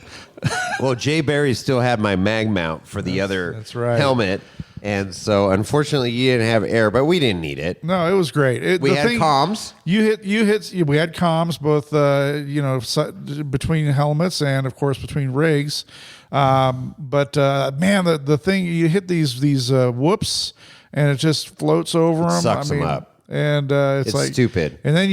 well, Jay Barry still had my mag mount for the other helmet, and so unfortunately, you didn't have air, but we didn't need it. No, it was great. We had comms. We had comms both, between helmets and of course between rigs. But man, the thing, you hit these whoops, and it just floats over them. Sucks them up. And it's like stupid. And then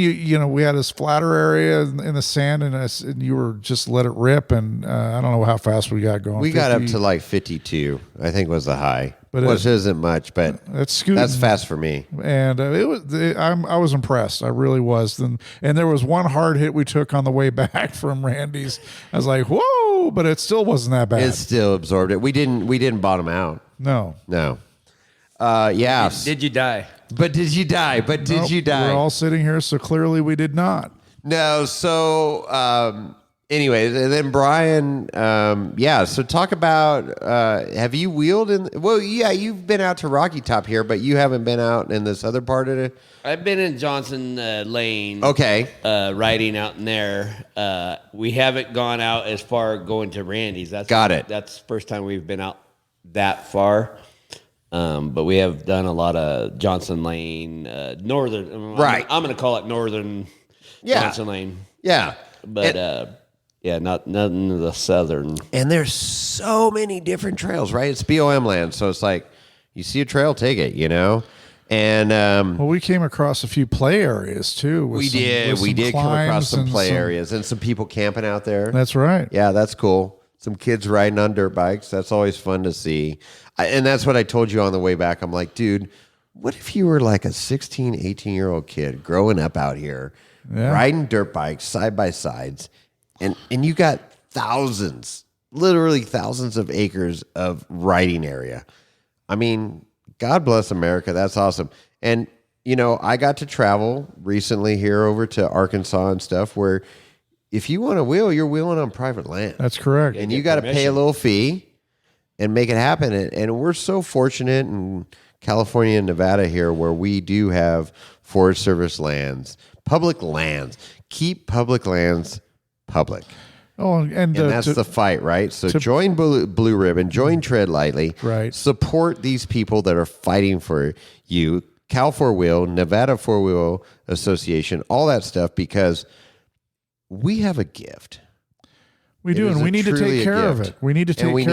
we had this flatter area in the sand, and you were just let it rip. And I don't know how fast we got going. We got up to like 52, I think was the high, which isn't much, but that's fast for me. And I was impressed. I really was. And there was one hard hit we took on the way back from Randy's. I was like, whoa! But it still wasn't that bad. It still absorbed it. We didn't bottom out. No. Yeah. Did you die? But did you die? We're all sitting here, so clearly we did not. No. So, anyways, and then Brian, so talk about, have you wheeled in? Well, yeah, you've been out to Rocky Top here, but you haven't been out in this other part of it. I've been in Johnson Lane. Okay. Riding out in there. We haven't gone out as far going to Randy's. Got it. That's the first time we've been out that far. But we have done a lot of Johnson Lane, northern. Right. I'm going to call it northern Johnson Lane. Yeah. But not nothing of the southern. And there's so many different trails, right? It's BOM land, so it's like you see a trail, take it, And well, we came across a few play areas too. We did come across some play areas and some people camping out there. That's right. Yeah, that's cool. Some kids riding on dirt bikes. That's always fun to see. And that's what I told you on the way back. I'm like, dude, what if you were like a 16, 18-year-old kid growing up out here, riding dirt bikes side by sides, and you got literally thousands of acres of riding area. I mean, God bless America. That's awesome. And, I got to travel recently here over to Arkansas and stuff where if you want to wheel, you're wheeling on private land. That's correct. And you got to pay a little fee. and make it happen. And we're so fortunate in California and Nevada here where we do have Forest Service lands, public lands. Keep public lands public. Oh, and that's the fight, right? So join Blue Ribbon, join Tread Lightly. Right. Support these people that are fighting for you. Cal 4-Wheel, Nevada 4-Wheel Association, all that stuff, because we have a gift. We do, and we need to take care of it. We need to take care of it. We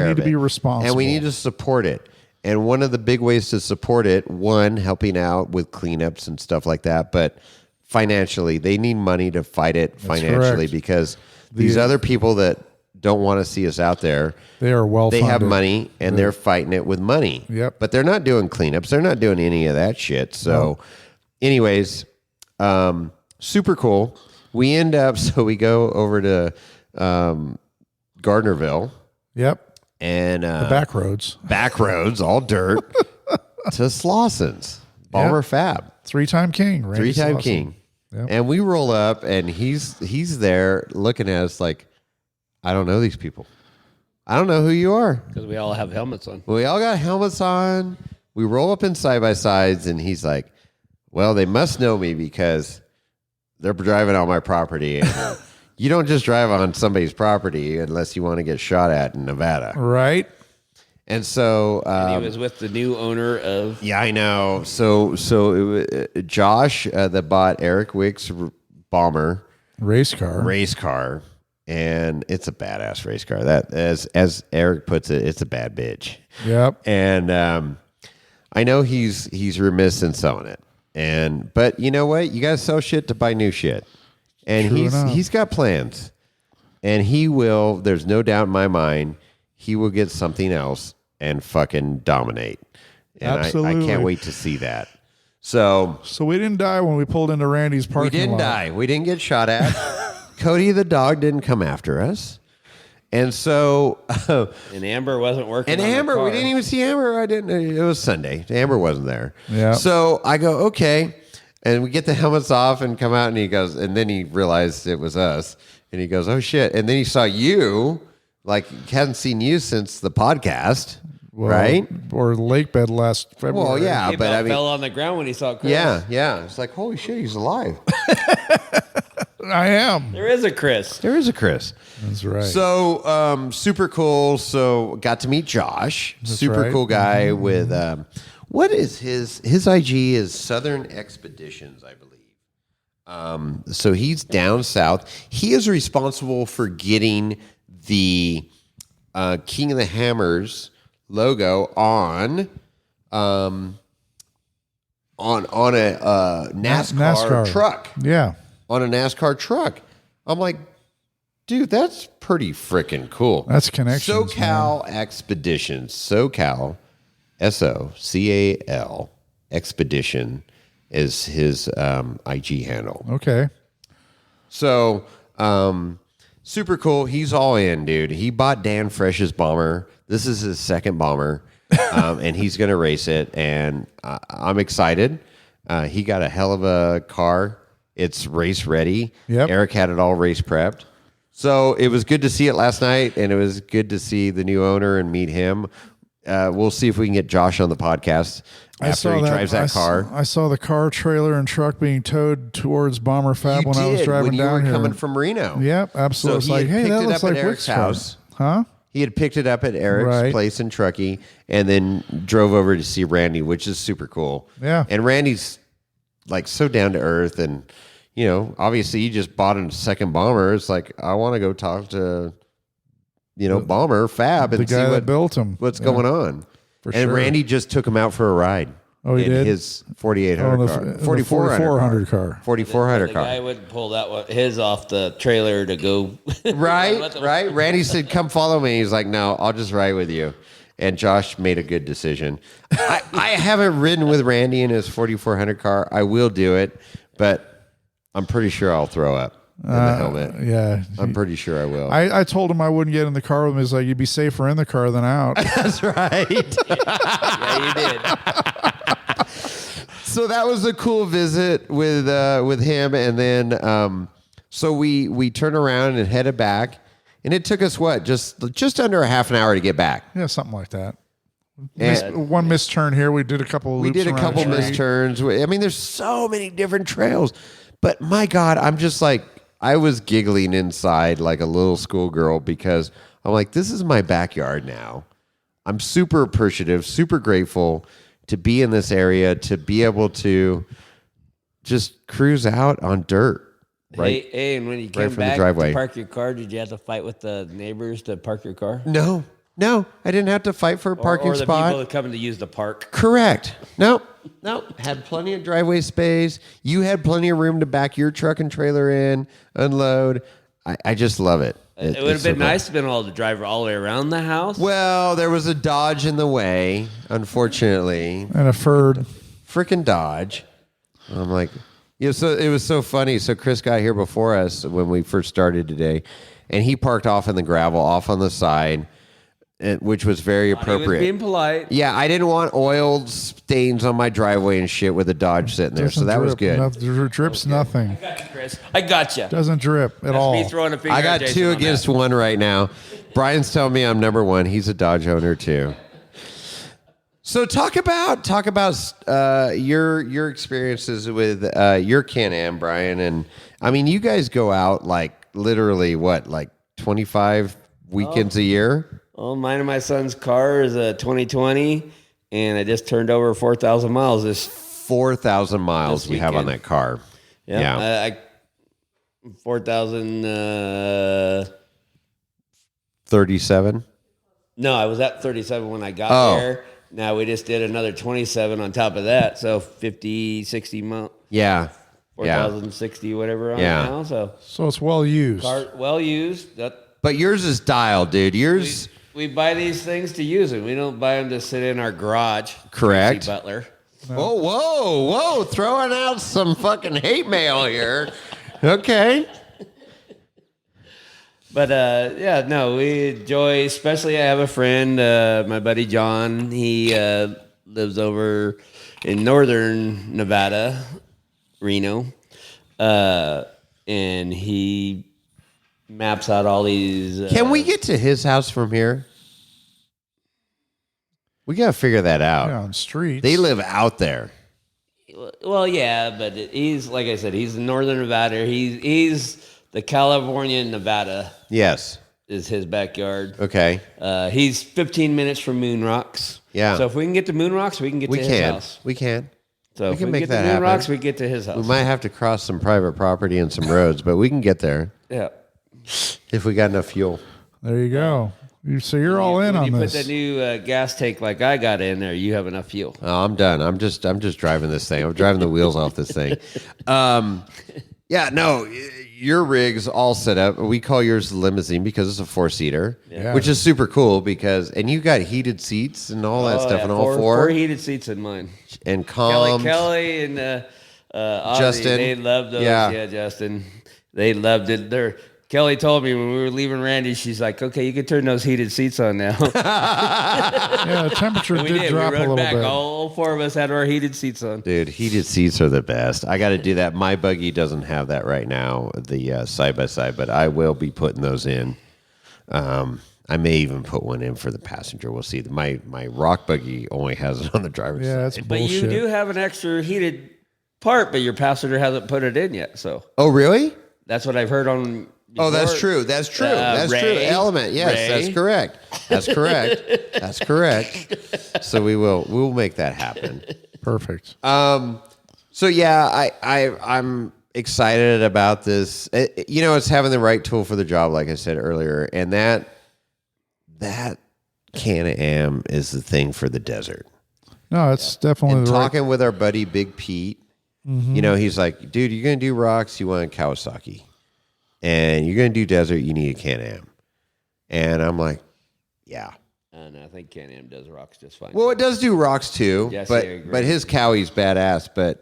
need to be responsible. And we need to support it. And one of the big ways to support it, one, helping out with cleanups and stuff like that, but financially, they need money to fight it financially because these other people that don't want to see us out there, they are well-funded. They have money, and they're fighting it with money. Yep. But they're not doing cleanups. They're not doing any of that shit. So, anyways, super cool. We end up, so we go over to Gardnerville. Yep. And the back roads, all dirt, to Slauson's Bomber Fab. Three-time king. Three-time king. Yep. And we roll up, and he's there looking at us like, I don't know these people. I don't know who you are. Because we all have helmets on. We all got helmets on. We roll up in side-by-sides, and he's like, well, they must know me because they're driving on my property. And you don't just drive on somebody's property unless you want to get shot at in Nevada. Right. And so... and he was with the new owner of... Yeah, I know. So Josh that bought Eric Wick's bomber. Race car. And it's a badass race car. That, as Eric puts it, it's a bad bitch. Yep. And I know he's remiss in selling it. But you know what? You got to sell shit to buy new shit. And he's got plans. And he will, there's no doubt in my mind, he will get something else and fucking dominate. And Absolutely. I can't wait to see that. So we didn't die when we pulled into Randy's parking lot. We didn't die. We didn't get shot at. Cody the dog didn't come after us. And so... and Amber wasn't working and on Amber, the car. we didn't even see Amber. It was Sunday. Amber wasn't there. Yeah. So I go, okay. And we get the helmets off and come out, and he goes, and then he realized it was us. And he goes, oh, shit. And then he saw you, like, hadn't seen you since the podcast, right? Or lake bed last February. Well, yeah, He but I mean... fell on the ground when he saw Chris. Yeah. It's like, holy shit, he's alive. I am. There is a Chris. That's right. So, super cool. So, got to meet Josh. That's super right. cool guy with... what is his IG is Southern Expeditions, I believe. So he's down south. He is responsible for getting the King of the Hammers logo on a NASCAR truck. Yeah. On a NASCAR truck. I'm like, dude, that's pretty freaking cool. That's connections. SoCal Expeditions. SoCal. SoCal Expedition is his IG handle. Okay. So, super cool. He's all in, dude. He bought Dan Fresh's bomber. This is his second bomber, and he's going to race it, and I'm excited. He got a hell of a car. It's race ready. Yep. Eric had it all race prepped. So it was good to see it last night, and it was good to see the new owner and meet him. We'll see if we can get Josh on the podcast after he drives that car. I saw the car, trailer, and truck being towed towards Bomber Fab when I was driving when you down were here. coming from Reno. Yep, absolutely. So It's like, hey, that looks like Eric's house. Huh? He had picked it up at Eric's place in Truckee and then drove over to see Randy, which is super cool. Yeah. And Randy's like so down to earth, and you know, obviously he just bought a second bomber. It's like, I want to go talk to, Bomber Fab and the guy see that built him. what's going on. And sure. Randy just took him out for a ride. Oh, he in did? his 4800 car. 4400 car. 4400 The car. guy would pull his off the trailer to go. Right. Randy said, come follow me. He's like, no, I'll just ride with you. And Josh made a good decision. I haven't ridden with Randy in his 4400 car. I will do it, but I'm pretty sure I'll throw up in the helmet. Yeah. I'm pretty sure I will. I told him I wouldn't get in the car with him. He's like, you'd be safer in the car than out. That's right. Yeah, you did. So that was a cool visit with him, and then so we turn around and headed back, And it took us just under a half an hour to get back. Yeah, something like that. And One missed turn here. We did a couple of loops. we did a around couple the tree. missed turns. I mean, there's so many different trails. But my God, I'm just like, I was giggling inside like a little schoolgirl because I'm like, this is my backyard now. I'm super appreciative, super grateful to be in this area, to be able to just cruise out on dirt. Right. Hey, and when you Right came from the back driveway. to park your car, did you have to fight with the neighbors to park your car? No, I didn't have to fight for a parking or the spot. people that come to use the park. Correct. Nope. Had plenty of driveway space. You had plenty of room to back your truck and trailer in, unload. I just love it. It would have been nice to have been able to drive all the way around the house. Well, there was a Dodge in the way, unfortunately. And a Ford. Freaking Dodge. I'm like, so it was so funny. So Chris got here before us when we first started today, and he parked off in the gravel, off on the side, which was very appropriate. He was being polite. Yeah, I didn't want oil stains on my driveway and shit with a Dodge sitting there, so that was good. Drips nothing. I got you, Chris. I got you. Doesn't drip at all. Me throwing a finger I got at Jason 2 on against that. 1 right now. Brian's telling me I'm number 1. He's a Dodge owner too. So talk about your experiences with your Can-Am, Brian, and I mean you guys go out like literally what, like 25 weekends a year? Well, mine and my son's car is a 2020, and I just turned over 4,000 miles this 4,000 miles This we have on weekend. that car. Yeah. I 4,000. 37. No, I was at 37 when I got Oh. there. Now we just did another 27 on top of that, so 50, 60 miles, Yeah. 4,060, whatever on Yeah. it now. So So it's well used. car well used. But yours is dialed, dude. Yours We buy these things to use them. We don't buy them to sit in our garage. Correct. Tracy Butler. Whoa, throwing out some fucking hate mail here. Okay. But we enjoy. Especially, I have a friend, my buddy John. He lives over in northern Nevada, Reno, and he maps out all these. Can we get to his house from here? We got to figure that out. Yeah, on streets. They live out there. Well, yeah, but he's like I said, he's in northern Nevada. He's the California Nevada Yes. is his backyard. Okay. He's 15 minutes from Moon Rocks. Yeah. So if we can get to Moon Rocks, we can get to his house. We can. So we if can we make get that to Moon happen. Rocks, we get to his house. We might have to cross some private property and some roads, but we can get there Yeah. if we got enough fuel. There you go. So you're all in when on you this. put that new gas tank like I got in there, you have enough fuel. Oh, I'm done. I'm just driving this thing. I'm driving the wheels off this thing. Yeah, no, your rig's all set up. We call yours the limousine because it's a 4-seater, Yeah. which is super cool and you got heated seats and all that stuff yeah, and all four four heated seats in mine. and calm. Kelly and Ozzy, Justin. they loved those. Yeah. Yeah, Justin, they loved it. Kelly told me when we were leaving Randy, she's like, "Okay, you can turn those heated seats on now." Yeah, the temperature we did did. drop We a rode little back. bit. All 4 of us had our heated seats on. Dude, heated seats are the best. I got to do that. My buggy doesn't have that right now, the side-by-side, but I will be putting those in. I may even put one in for the passenger. We'll see. My rock buggy only has it on the driver's Yeah, side. that's But bullshit. you do have an extra heated part, but your passenger hasn't put it in yet. So Oh, really? that's what I've heard on. Oh, that's before. true. That's true. That's true. Ray. Element. Yes, Ray. that's correct. That's correct. That's correct. So we'll make that happen. Perfect. So yeah, I'm excited about this. It's having the right tool for the job, like I said earlier, and that Can-Am is the thing for the desert. No, it's definitely And the right. talking with our buddy Big Pete, he's like, dude, you're gonna do rocks, you want a Kawasaki, and you're gonna do desert, you need a Can-Am. And I'm like, yeah. And I think Can-Am does rocks just fine. Well, it does do rocks too, Yes, I agree. but his Cowie's badass. But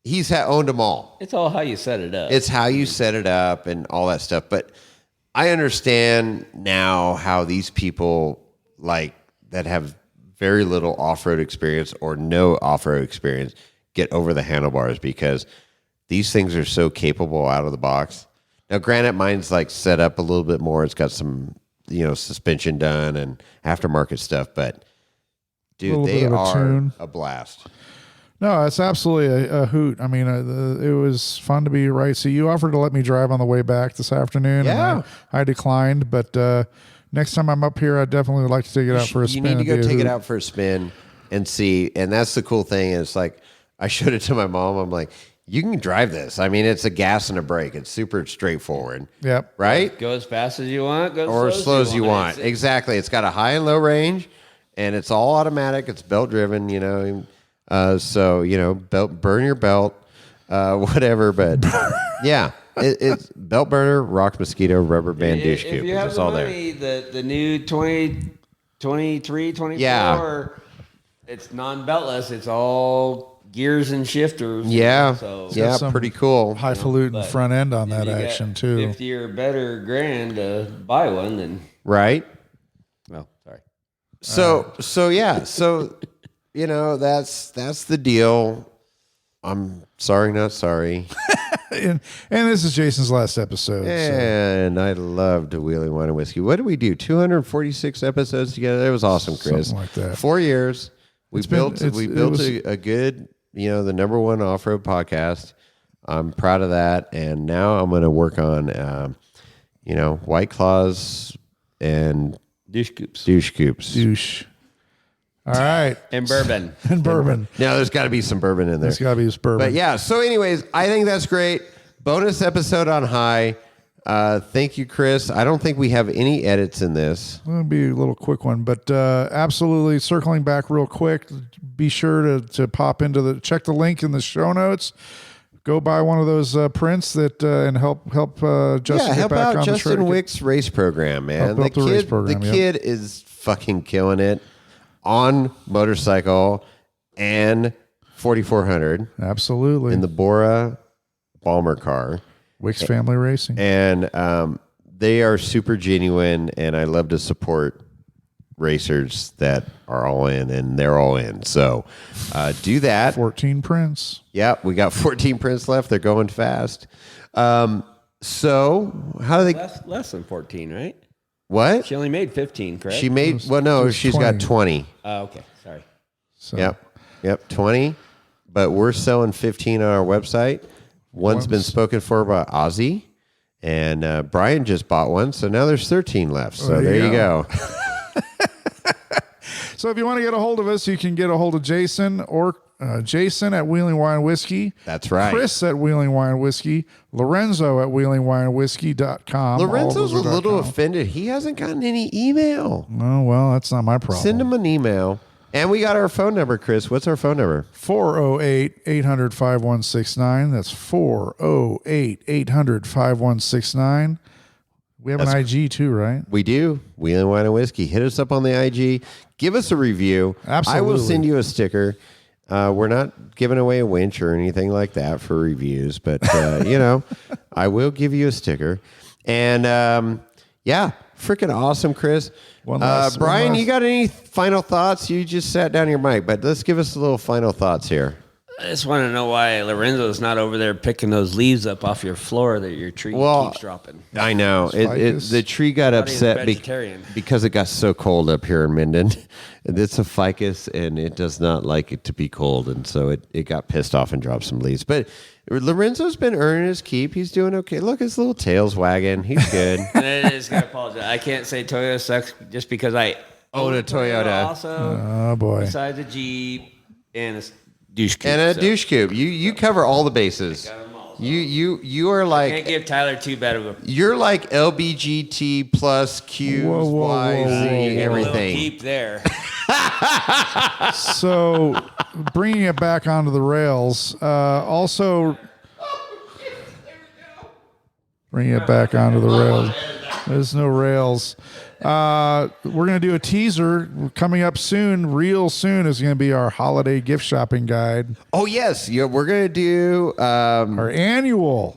he's owned them all. It's all how you set it up. It's how you set it up and all that stuff. But I understand now how these people like that have very little off-road experience or no off-road experience get over the handlebars because these things are so capable out of the box. Now, granted, mine's like set up a little bit more. It's got some, suspension done and aftermarket stuff, but dude, they are a blast. No, it's absolutely a hoot. I mean, it was fun to be right. So you offered to let me drive on the way back this afternoon. Yeah. And I declined, but next time I'm up here, I definitely would like to take it out for a spin. You need to go take it out for a spin and see. And that's the cool thing. Is like, I showed it to my mom. I'm like, you can drive this. I mean, it's a gas and a brake. It's super straightforward. Yep. Right? Go as fast as you want, go or as slow as you want. Exactly. It's got a high and low range, and it's all automatic. It's belt driven, so, burn your belt, whatever. But yeah, it's belt burner, rock mosquito, rubber band douche cube. If you have It's the all money, there. the new 23, 24, Yeah. it's non-beltless. It's all gears and shifters. Yeah. So Yeah, some pretty cool. Highfalutin front end on that you got action too. $50 or better grand to buy one, then Right? well, sorry. So yeah. So, that's the deal. I'm sorry, not sorry. And this is Jason's last episode. And I loved Wheeling Wine and Whiskey. What did we do? 246 episodes together. It was awesome, Chris. Something like that. 4 years. We built it was a good, the number one off-road podcast. I'm proud of that. And now I'm going to work on, White Claws and Douche coops. douche. All right. And bourbon. And bourbon. Now there's got to be some bourbon in there. There's got to be this bourbon. But yeah, so anyways, I think that's great. Bonus episode on high. Thank you, Chris. I don't think we have any edits in this. It'll be a little quick one, but absolutely circling back real quick. Be sure to pop into check the link in the show notes. Go buy one of those prints that and help Justin get help back out on Justin the Wick's race program, man. Help out the race program, the yep. kid is fucking killing it on motorcycle and 4400 Absolutely. in the Bora Balmer car. Wicks Family Racing. And they are super genuine, and I love to support racers that are all in, and they're all in. So do that. 14 prints. Yeah, we got 14 prints left. They're going fast. So how do they... Less than 14, right? What? She only made 15, correct? She made... Well, no, she's got 20. Oh, okay. Sorry. So Yep, 20. But we're selling 15 on our website. One's been spoken for by Ozzy, and Brian just bought one, so now there's 13 left. So there you go. So if you want to get a hold of us, you can get a hold of Jason or Jason at Wheeling Wine Whiskey. That's right. Chris at Wheeling Wine Whiskey. Lorenzo at wheelingwinewhiskey.com. Lorenzo's a little offended. He hasn't gotten any email. Oh, well, that's not my problem. Send him an email. And we got our phone number, Chris. What's our phone number? 408-800-5169. That's 408-800-5169. We have an IG too, right? We do. Wheeling Wine and Whiskey. Hit us up on the IG. Give us a review. Absolutely. I will send you a sticker. We're not giving away a winch or anything like that for reviews, but, I will give you a sticker. And, freaking awesome, Chris. Brian, you got any final thoughts? You just sat down your mic, but let's give us a little final thoughts here. I just want to know why Lorenzo's not over there picking those leaves up off your floor that your tree keeps dropping. I know. The tree got upset because it got so cold up here in Minden. It's a ficus, and it does not like it to be cold, and so it got pissed off and dropped some leaves. But Lorenzo's been earning his keep. He's doing okay. Look, his little tail's wagging. He's good. And I just got to apologize. I can't say Toyota sucks just because I own a Toyota. Also, oh, boy. Besides a Jeep and a douche cube. And a douche cube. You cover all the bases. You are like... I can't give Tyler too bad of a... You're like LBGT plus Q's, Y, Z, everything. Keep there. So, bringing it back onto the rails, bringing it back onto the rails. There's no rails. We're going to do a teaser coming up soon. Real soon is going to be our holiday gift shopping guide. Oh, yes. Yeah, we're going to do Our annual.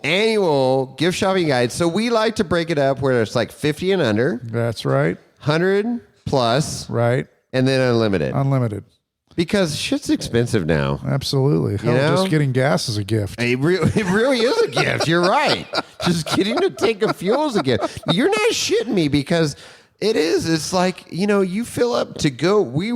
gift shopping guide. So we like to break it up where it's like 50 and under, That's right. 100 plus, Right. and then unlimited. Unlimited. Because shit's expensive now. Absolutely. Hell, know? just getting gas is a gift. It really is a gift. You're right. just getting to take a fuels again. You're not shitting me because it's like, you fill up to go. We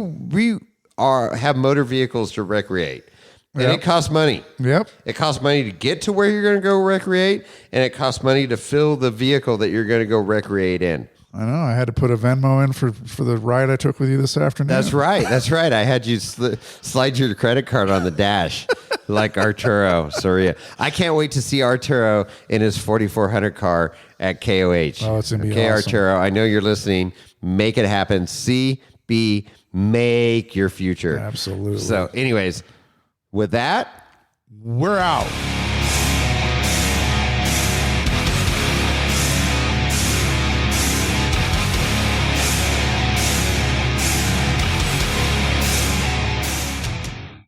have motor vehicles to recreate. And it costs money. Yep. It costs money to get to where you're going to go recreate, and it costs money to fill the vehicle that you're going to go recreate in. I know. I had to put a Venmo in for the ride I took with you this afternoon. That's right. I had you slide your credit card on the dash like Arturo Soria. I can't wait to see Arturo in his 4400 car at KOH. Oh, it's going to be okay, awesome. Arturo, I know you're listening. Make it happen. CB, make your future. Absolutely. So anyways, with that, we're out.